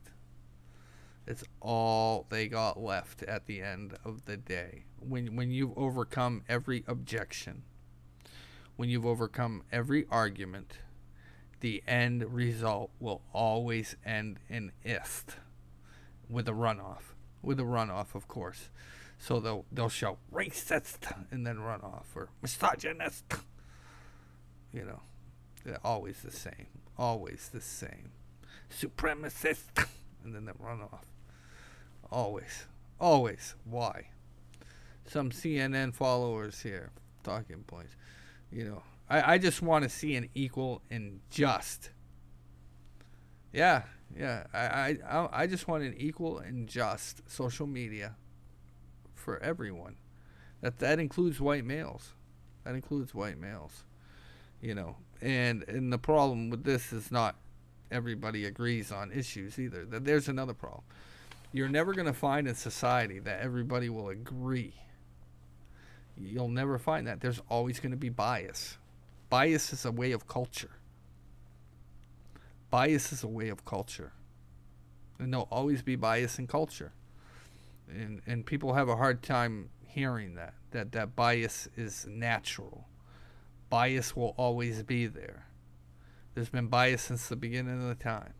It's all they got left at the end of the day. When you've overcome every objection, when you've overcome every argument, the end result will always end in ist, with a runoff. With a runoff, of course. So they'll shout racist and then run off, or misogynist. You know, they're always the same. Always the same. Supremacist, and then they run off. Always. Always. Why? Some CNN followers here, talking points. You know, I just want to see an equal and just. Yeah. I just want an equal and just social media for everyone. That includes white males. That includes white males. You know, and the problem with this is not everybody agrees on issues either. There's another problem. You're never going to find in society that everybody will agree. You'll never find that. There's always going to be bias. Bias is a way of culture. Bias is a way of culture. And there'll always be bias in culture. And people have a hard time hearing that bias is natural. Bias will always be there. There's been bias since the beginning of the time.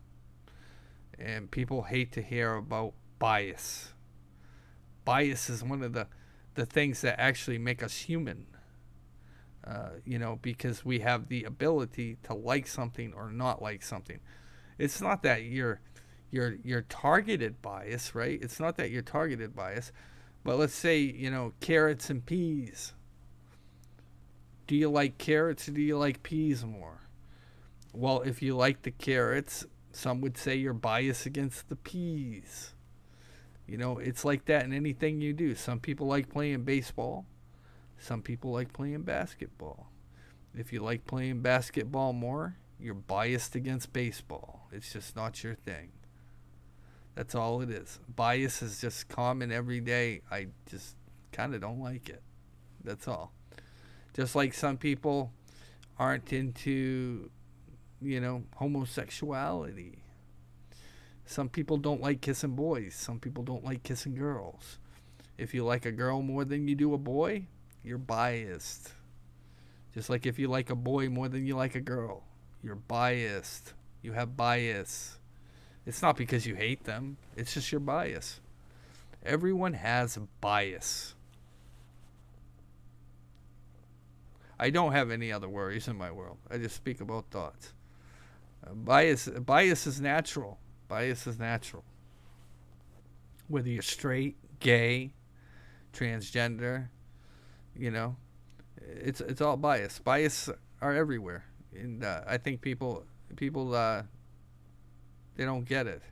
And people hate to hear about bias. Bias is one of the things that actually make us human. You know, because we have the ability to like something or not like something. It's not that you're targeted bias, right? It's not that you're targeted bias. But let's say, you know, carrots and peas. Do you like carrots or do you like peas more? Well, if you like the carrots, some would say you're biased against the peas. You know, it's like that in anything you do. Some people like playing baseball. Some people like playing basketball. If you like playing basketball more, you're biased against baseball. It's just not your thing. That's all it is. Bias is just common every day. I just kind of don't like it. That's all. Just like some people aren't into, you know, homosexuality. Some people don't like kissing boys. Some people don't like kissing girls. If you like a girl more than you do a boy, you're biased. Just like if you like a boy more than you like a girl, you're biased. You have bias. It's not because you hate them. It's just your bias. Everyone has bias. I don't have any other worries in my world. I just speak about thoughts. Bias is natural. Bias is natural. Whether you're straight, gay, transgender, you know, it's all bias. Bias are everywhere, and I think people they don't get it.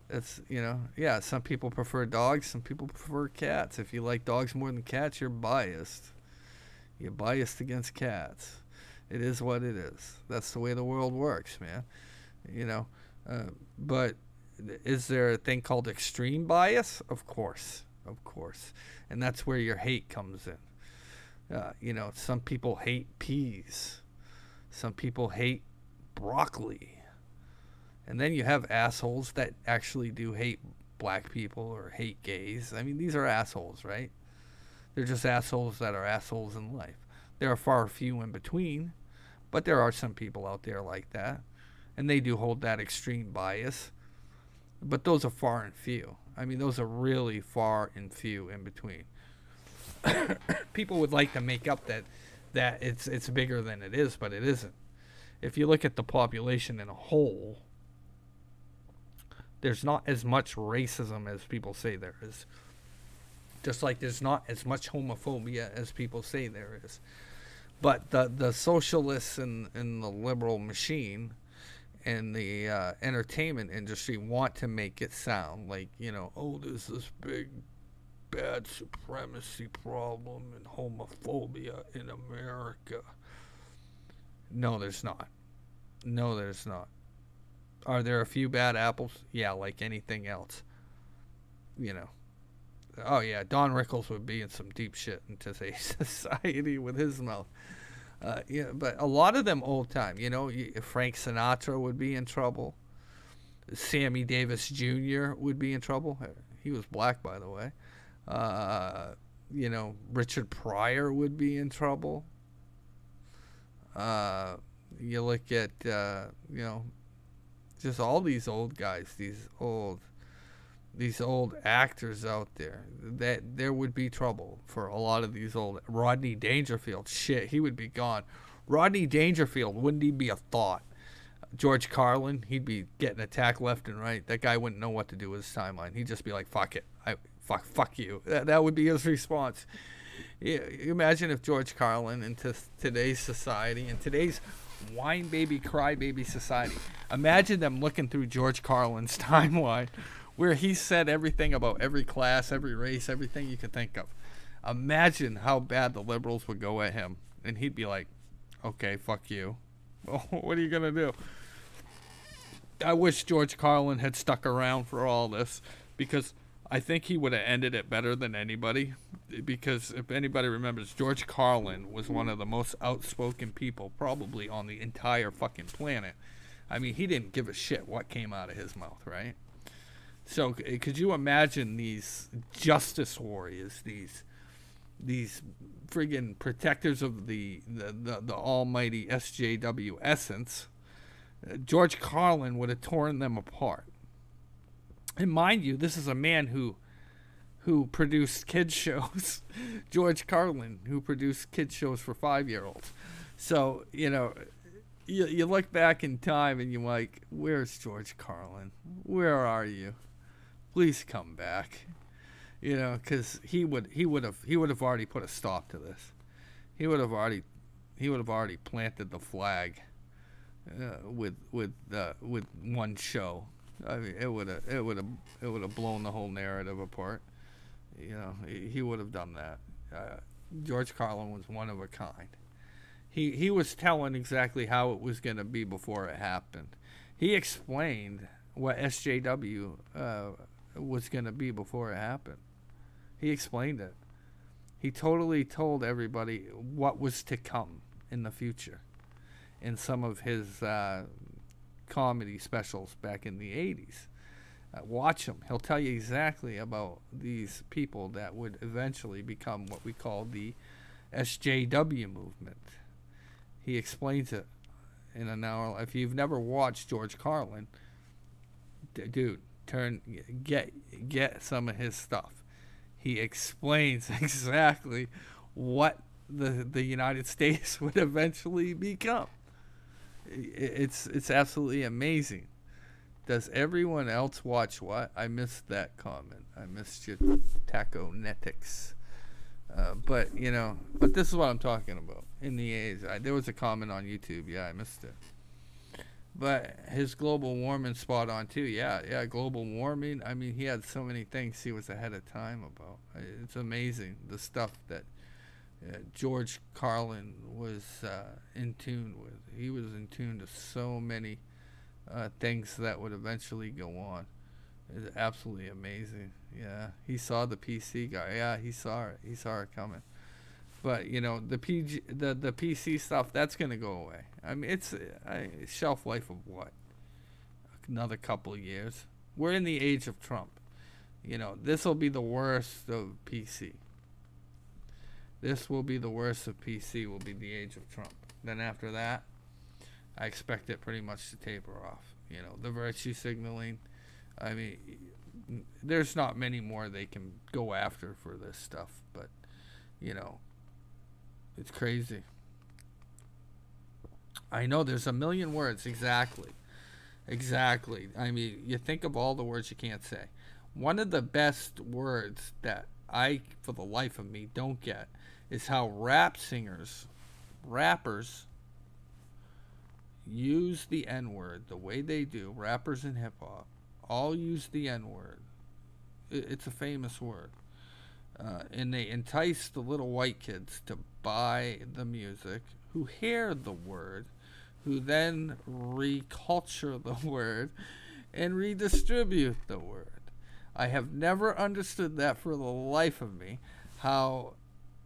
It's, you know, yeah, some people prefer dogs, some people prefer cats. If you like dogs more than cats, you're biased. You're biased against cats. It is what it is. That's the way the world works, man. You know, but is there a thing called extreme bias? Of course. And that's where your hate comes in. You know, some people hate peas. Some people hate broccoli. And then you have assholes that actually do hate black people or hate gays. I mean, these are assholes, right? They're just assholes that are assholes in life. There are far few in between, but there are some people out there like that. And they do hold that extreme bias. But those are far and few. I mean, those are really far and few in between. People would like to make up that it's bigger than it is, but it isn't. If you look at the population in a whole, there's not as much racism as people say there is. Just like there's not as much homophobia as people say there is. But the socialists and the liberal machine and the entertainment industry want to make it sound like, you know, oh, there's this big bad supremacy problem and homophobia in America. No, there's not. No, there's not. Are there a few bad apples? Yeah, like anything else. You know. Oh, yeah, Don Rickles would be in some deep shit in today's society with his mouth. Yeah, but a lot of them old time. You know, Frank Sinatra would be in trouble. Sammy Davis Jr. would be in trouble. He was black, by the way. You know, Richard Pryor would be in trouble. You look at, you know, just all these old guys, these old actors out there, that there would be trouble for a lot of these old. Rodney Dangerfield, shit, he would be gone. Rodney Dangerfield wouldn't even be a thought. George Carlin, he'd be getting attacked left and right. That guy wouldn't know what to do with his timeline. He'd just be like, fuck it. Fuck you. That would be his response. Yeah, imagine if George Carlin into today's society, in today's whine baby, cry baby society, imagine them looking through George Carlin's timeline where he said everything about every class, every race, everything you could think of. Imagine how bad the liberals would go at him, and he'd be like, "Okay, fuck you." Well, what are you gonna do? I wish George Carlin had stuck around for all this, because I think he would have ended it better than anybody. Because if anybody remembers, George Carlin was one of the most outspoken people probably on the entire fucking planet. I mean, he didn't give a shit what came out of his mouth, right? So could you imagine these justice warriors, these friggin' protectors of the almighty SJW essence? George Carlin would have torn them apart. And mind you, this is a man who produced kids shows. George Carlin, who produced kids shows for 5-year-olds. So, you know, you look back in time and you're like, where's George Carlin? Where are you? Please come back. You know, because he would have already put a stop to this. He would have already planted the flag with one show. I mean, it would have blown the whole narrative apart. You know, he would have done that. George Carlin was one of a kind. He was telling exactly how it was going to be before it happened. He explained what SJW was going to be before it happened. He explained it. He totally told everybody what was to come in the future in some of his comedy specials back in the 80s. Watch him. He'll tell you exactly about these people that would eventually become what we call the SJW movement. He explains it in an hour. If you've never watched George Carlin, dude, get some of his stuff. He explains exactly what the United States would eventually become. It's absolutely amazing. Does everyone else watch what? I missed that comment. I missed your taco netics. But this is what I'm talking about. In the A's, there was a comment on YouTube. Yeah, I missed it. But his global warming spot on too. Yeah, global warming. I mean, he had so many things he was ahead of time about. It's amazing the stuff that George Carlin was in tune with. He was in tune to so many things that would eventually go on. It's absolutely amazing. Yeah, he saw the PC guy. Yeah, he saw it. He saw it coming. But the PC stuff, that's gonna go away. I mean, it's a shelf life of what? Another couple of years. We're in the age of Trump. This will be the worst of PC. This will be the worst of PC. Will be the age of Trump. Then after that, I expect it pretty much to taper off. The virtue signaling. I mean, there's not many more they can go after for this stuff, but it's crazy. I know there's a million words. Exactly. I mean, you think of all the words you can't say. One of the best words that I, for the life of me, don't get is how rappers use the N-word the way they do. Rappers and hip-hop all use the N-word. It's a famous word. And they entice the little white kids to buy the music, who hear the word, who then reculture the word and redistribute the word. I have never understood that for the life of me, how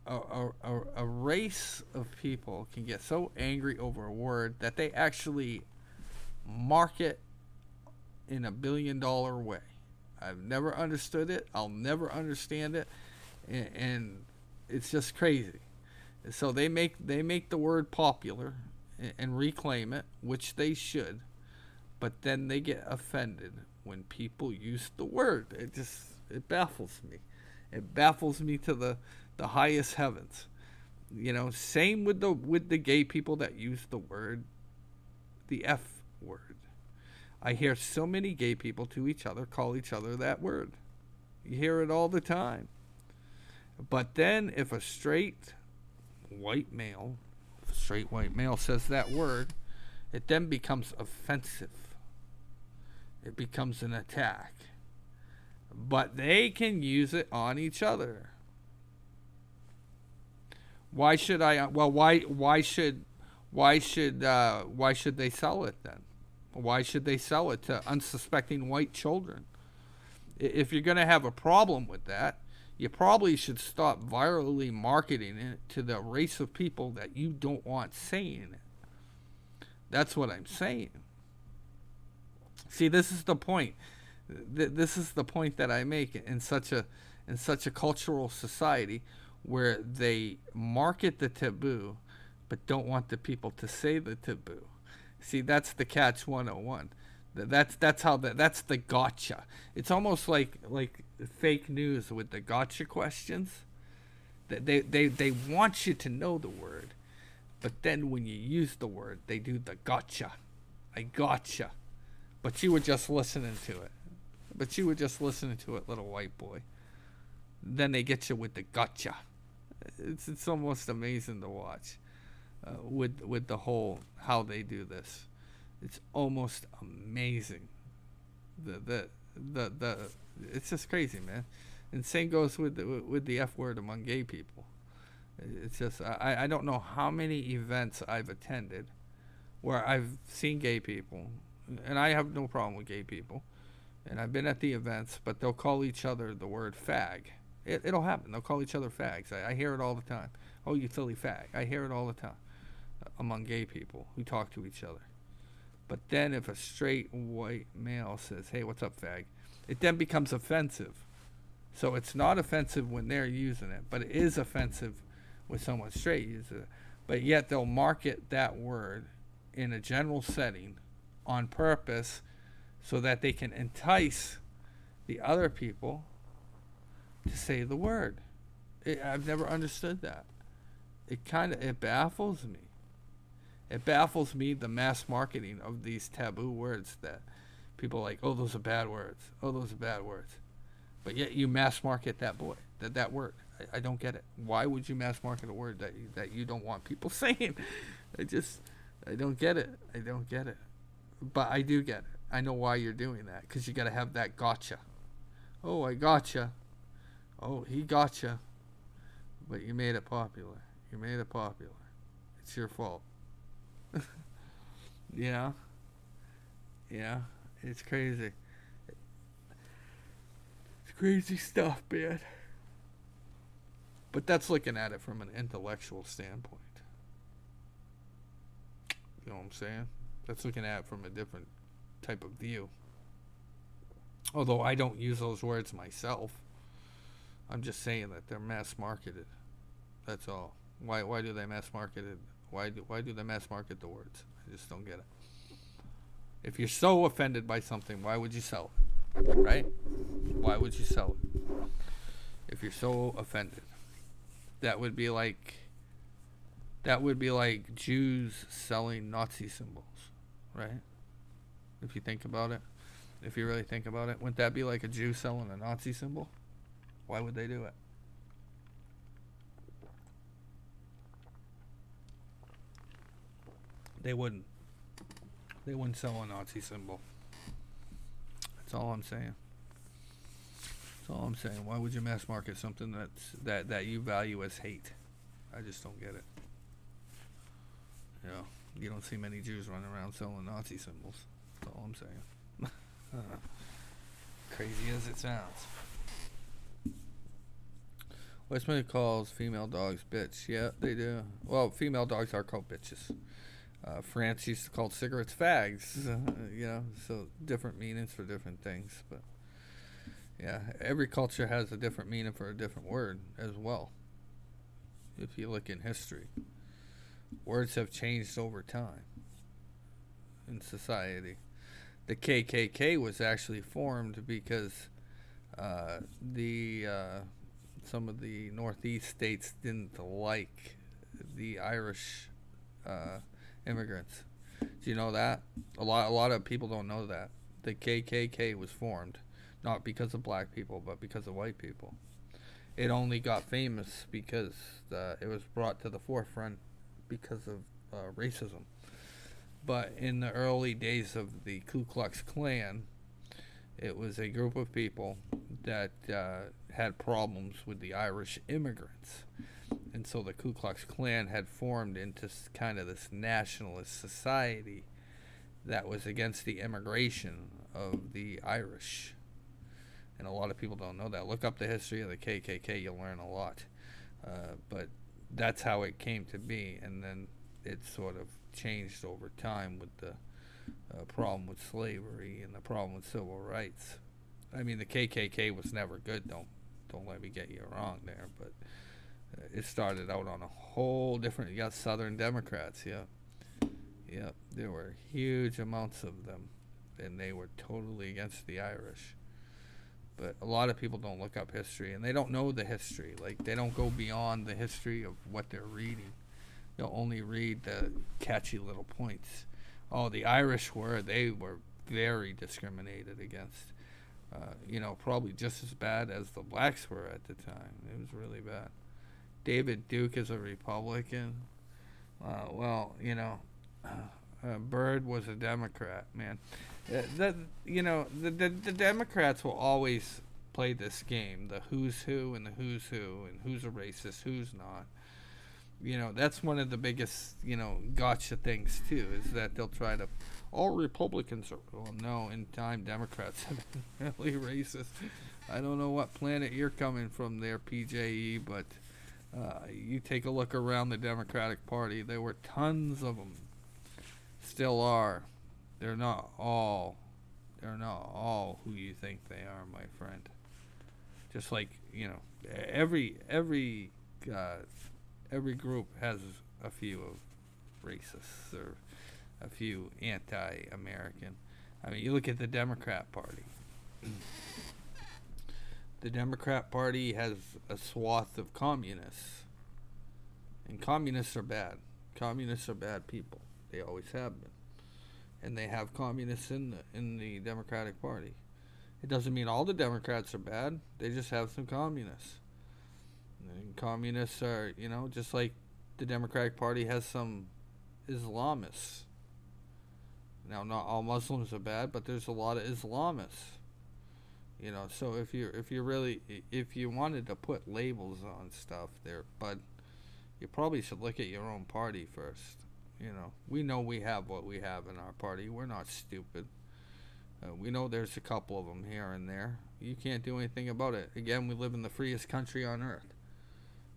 a race of people can get so angry over a word that they actually market in $1 billion way. I've never understood it. I'll never understand it. And it's just crazy. So they make the word popular and reclaim it, which they should, but then they get offended when people use the word. It baffles me. It baffles me to the highest heavens. Same with the gay people that use the word, the F word. I hear so many gay people to each other call each other that word. You hear it all the time. But then if a straight white male says that word, it then becomes offensive. It becomes an attack. But they can use it on each other. Why should I? Well, why should they sell it then? Why should they sell it to unsuspecting white children? If you're going to have a problem with that, you probably should stop virally marketing it to the race of people that you don't want saying it. That's what I'm saying. See, this is the point. This is the point that I make in such a cultural society where they market the taboo but don't want the people to say the taboo. See, that's the catch 101. That's the gotcha. It's almost like fake news with the gotcha questions. They want you to know the word, but then when you use the word, they do the gotcha. I gotcha. But you were just listening to it. Little white boy. Then they get you with the gotcha. It's almost amazing to watch with the whole how they do this. It's almost amazing. It's just crazy, man. And same goes with the F word among gay people. It's just I don't know how many events I've attended where I've seen gay people, and I have no problem with gay people, and I've been at the events, but they'll call each other the word fag. It'll happen. They'll call each other fags. I hear it all the time. Oh, you silly fag. I hear it all the time among gay people who talk to each other. But then if a straight white male says, hey, what's up, fag? It then becomes offensive. So it's not offensive when they're using it, but it is offensive when someone straight uses it. But yet they'll market that word in a general setting on purpose so that they can entice the other people to say the word. I've never understood that. It baffles me. It baffles me, the mass marketing of these taboo words that people are like, oh, those are bad words. Oh, those are bad words. But yet you mass market that word. I don't get it. Why would you mass market a word that you don't want people saying? I don't get it. I don't get it. But I do get it. I know why you're doing that, because you got to have that gotcha. Oh, I gotcha. Oh, he gotcha. But you made it popular. It's your fault. Yeah, it's crazy. It's crazy stuff, man. But that's looking at it from an intellectual standpoint. You know what I'm saying? That's looking at it from a different type of view. Although I don't use those words myself. I'm just saying that they're mass marketed. That's all. Why do they mass market it? Why do they mass market the words? I just don't get it. If you're so offended by something, why would you sell it? Right? Why would you sell it? If you're so offended. That would be like Jews selling Nazi symbols, right? If you think about it. If you really think about it, wouldn't that be like a Jew selling a Nazi symbol? Why would they do it? They wouldn't. They wouldn't sell a Nazi symbol. That's all I'm saying. That's all I'm saying. Why would you mass market something that you value as hate? I just don't get it. You know, you don't see many Jews running around selling Nazi symbols. That's all I'm saying. Crazy as it sounds. Westminster calls female dogs bitch. Yeah, they do. Well, female dogs are called bitches. France used to call cigarettes fags. You know, so different meanings for different things. But yeah, every culture has a different meaning for a different word as well. If you look in history, words have changed over time in society. The KKK was actually formed because some of the Northeast states didn't like the Irish immigrants. Do you know that? A lot of people don't know that. The KKK was formed not because of black people, but because of white people. It only got famous because it was brought to the forefront because of racism. But in the early days of the Ku Klux Klan, it was a group of people that had problems with the Irish immigrants. And so the Ku Klux Klan had formed into kind of this nationalist society that was against the immigration of the Irish. And a lot of people don't know that. Look up the history of the KKK, you'll learn a lot. But that's how it came to be, and then it sort of changed over time with the problem with slavery and the problem with civil rights. I mean, the KKK was never good. Don't let me get you wrong there, but it started out on a whole different. You got Southern Democrats, yeah, there were huge amounts of them, and they were totally against the Irish. But a lot of people don't look up history, and they don't know the history. Like, they don't go beyond the history of what they're reading. They'll only read the catchy little points. Oh, the Irish they were very discriminated against. Probably just as bad as the blacks were at the time. It was really bad. David Duke is a Republican. Byrd was a Democrat, man. The Democrats will always play this game, the who's who and who's a racist, who's not. That's one of the biggest, gotcha things too, is that they'll try to, all Republicans are, well, no, in time Democrats have been really racist. I don't know what planet you're coming from there, PJE, but you take a look around the Democratic Party, there were tons of them. Still are. They're not all who you think they are, my friend. Just like, every group has a few of racists or a few anti-American. I mean, you look at the Democrat Party. The Democrat Party has a swath of communists. And communists are bad. Communists are bad people. They always have been. And they have communists in the Democratic Party. It doesn't mean all the Democrats are bad. They just have some communists. And communists are, just like the Democratic Party has some Islamists. Now, not all Muslims are bad, but there's a lot of Islamists. So if you wanted to put labels on stuff there, but you probably should look at your own party first. We know we have what we have in our party. We're not stupid. We know there's a couple of them here and there. You can't do anything about it. Again, we live in the freest country on earth.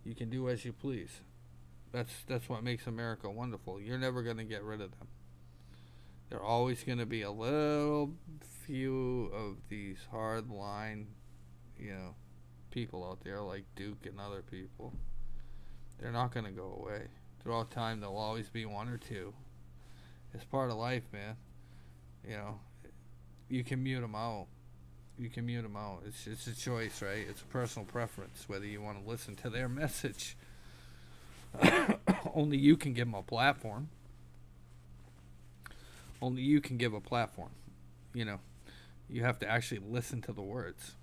You can do as you please. That's what makes America wonderful. You're never going to get rid of them. There are always going to be a little few of these hard line, people out there like Duke and other people. They're not going to go away. Throughout time, there'll always be one or two. It's part of life, man. You can mute them out. It's a choice, right? It's a personal preference whether you want to listen to their message. Only you can give them a platform. Only you can give a platform. You have to actually listen to the words.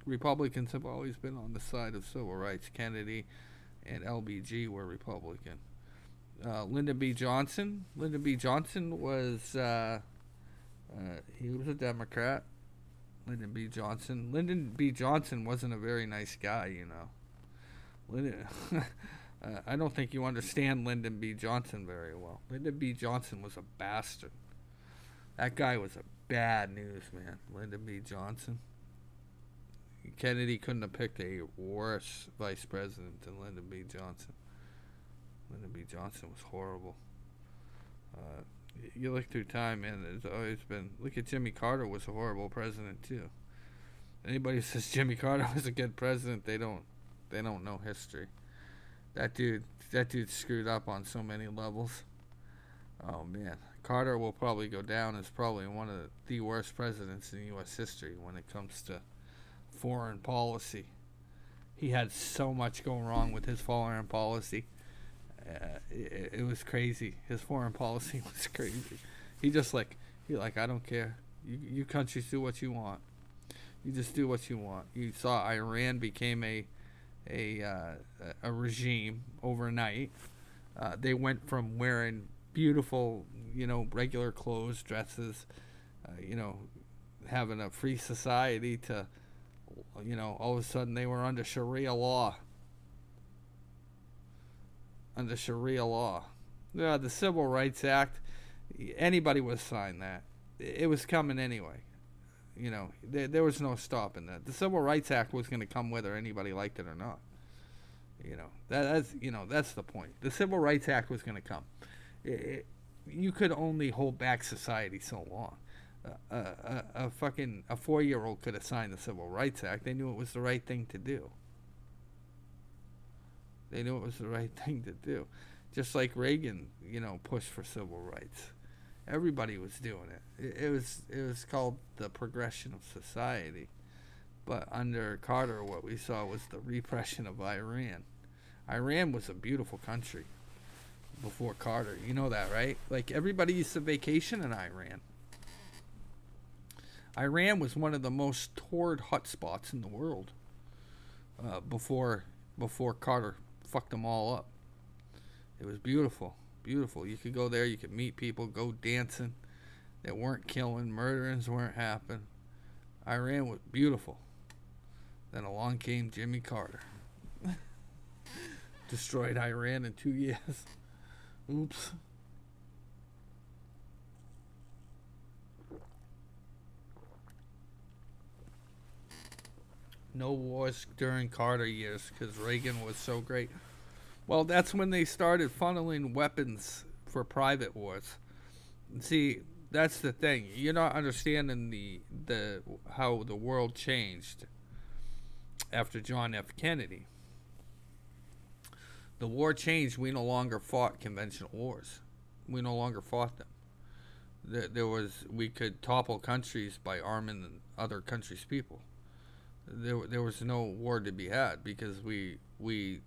Republicans have always been on the side of civil rights. Kennedy and LBG were Republican. Lyndon B. Johnson. Lyndon B. Johnson was he was a Democrat. Lyndon B. Johnson wasn't a very nice guy, I don't think you understand Lyndon B. Johnson very well. Lyndon B. Johnson was a bastard. That guy was a bad news man. Lyndon B. Johnson. Kennedy couldn't have picked a worse vice president than Lyndon B. Johnson. Lyndon B. Johnson was horrible. You look through time, man, there's always been... Look at Jimmy Carter was a horrible president, too. Anybody who says Jimmy Carter was a good president, they don't know history. That dude screwed up on so many levels. Oh, man. Carter will probably go down as probably one of the worst presidents in U.S. history when it comes to foreign policy. He had so much going wrong with his foreign policy. It was crazy. His foreign policy was crazy. He I don't care. You countries do what you want. You just do what you want. You saw Iran became a regime overnight. They went from wearing beautiful, regular clothes, dresses, having a free society to, all of a sudden they were under Sharia law. under Sharia law. Yeah, the Civil Rights Act, anybody would sign that. It was coming anyway. There was no stopping that. The Civil Rights Act was going to come whether anybody liked it or not. That's the point. The Civil Rights Act was going to come. You could only hold back society so long. A 4-year-old could have signed the Civil Rights Act. They knew it was the right thing to do. Just like Reagan, pushed for civil rights. Everybody was doing it. It was called the progression of society. But under Carter, what we saw was the repression of Iran. Iran was a beautiful country before Carter. You know that, right? Like, everybody used to vacation in Iran. Iran was one of the most toured hotspots in the world before Carter fucked them all up. It was beautiful. Beautiful. You could go there, you could meet people, go dancing. They weren't killing, murderings weren't happening. Iran was beautiful. Then along came Jimmy Carter. Destroyed Iran in 2 years. Oops. No wars during Carter years because Reagan was so great. Well, that's when they started funneling weapons for private wars. See, that's the thing. You're not understanding the how the world changed after John F. Kennedy. The war changed. We no longer fought conventional wars. We no longer fought them. We could topple countries by arming other countries' people. There was no war to be had because we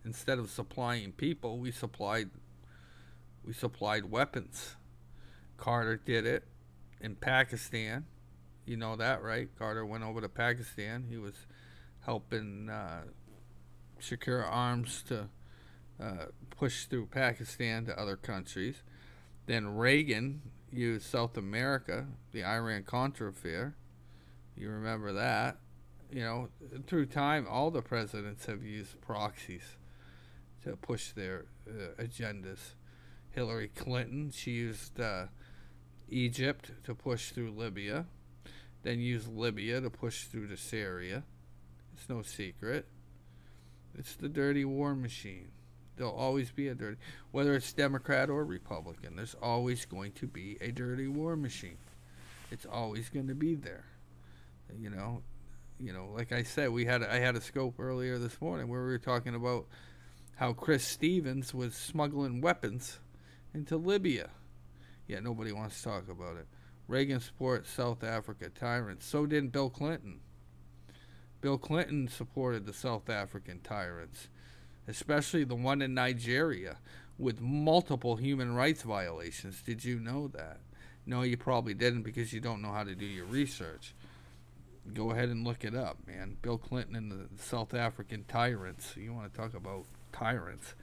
instead of supplying people, we supplied weapons. Carter did it in Pakistan. You know that, right? Carter went over to Pakistan. He was helping secure arms to push through Pakistan to other countries. Then Reagan used South America, the Iran-Contra affair. You remember that. Through time, all the presidents have used proxies to push their agendas. Hillary Clinton, she used Egypt to push through Libya, then used Libya to push through to Syria. It's no secret. It's the dirty war machine. There'll always be a dirty, whether it's Democrat or Republican, there's always going to be a dirty war machine. It's always going to be there. Like I said, I had a scope earlier this morning where we were talking about how Chris Stevens was smuggling weapons into Libya. Yeah, nobody wants to talk about it. Reagan supported South Africa tyrants. So did Bill Clinton. Bill Clinton supported the South African tyrants, especially the one in Nigeria with multiple human rights violations. Did you know that? No, you probably didn't because you don't know how to do your research. Go ahead and look it up, man. Bill Clinton and the South African tyrants. You want to talk about tyrants?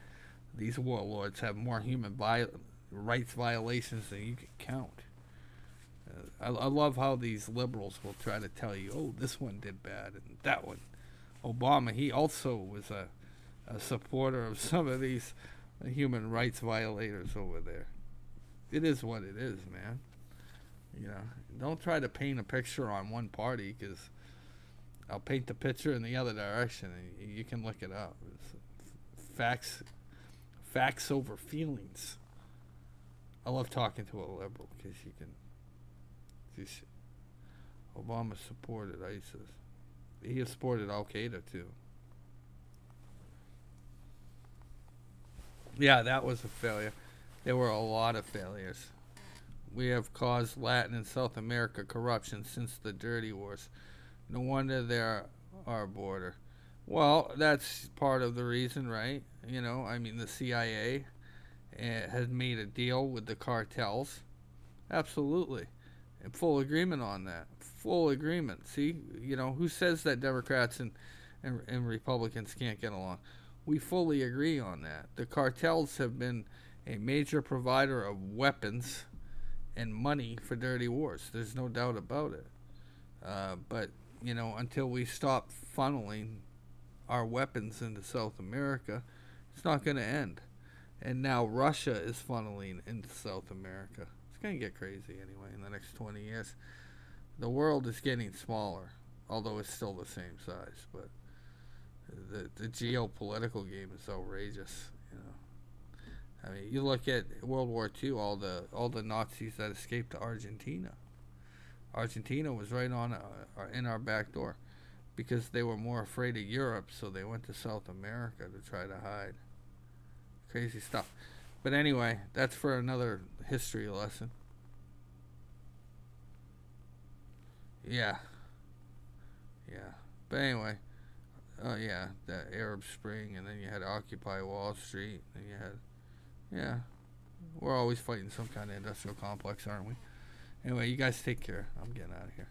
These warlords have more human rights violations than you can count. I love how these liberals will try to tell you, oh, this one did bad and that one. Obama, he also was a supporter of some of these human rights violators over there. It is what it is, man. Don't try to paint a picture on one party because I'll paint the picture in the other direction and you can look it up. It's facts over feelings. I love talking to a liberal because you can. Obama supported ISIS. He supported Al Qaeda too. Yeah, that was a failure. There were a lot of failures. We have caused Latin and South America corruption since the Dirty Wars. No wonder they're our border. Well, that's part of the reason, right? The CIA has made a deal with the cartels. Absolutely. In full agreement on that. Full agreement. See, who says that Democrats and Republicans can't get along? We fully agree on that. The cartels have been a major provider of weapons and money for dirty wars. There's no doubt about it. But until we stop funneling our weapons into South America, it's not going to end. And now Russia is funneling into South America. It's going to get crazy anyway in the next 20 years. The world is getting smaller, although it's still the same size. But the geopolitical game is outrageous. You know, I mean, you look at World War II. All the Nazis that escaped to Argentina. Argentina was right on in our back door, because they were more afraid of Europe, so they went to South America to try to hide. Crazy stuff. But anyway, that's for another history lesson. Yeah. Yeah. But anyway, yeah, the Arab Spring, and then you had Occupy Wall Street, and you had, yeah, we're always fighting some kind of industrial complex, aren't we? Anyway, you guys take care. I'm getting out of here.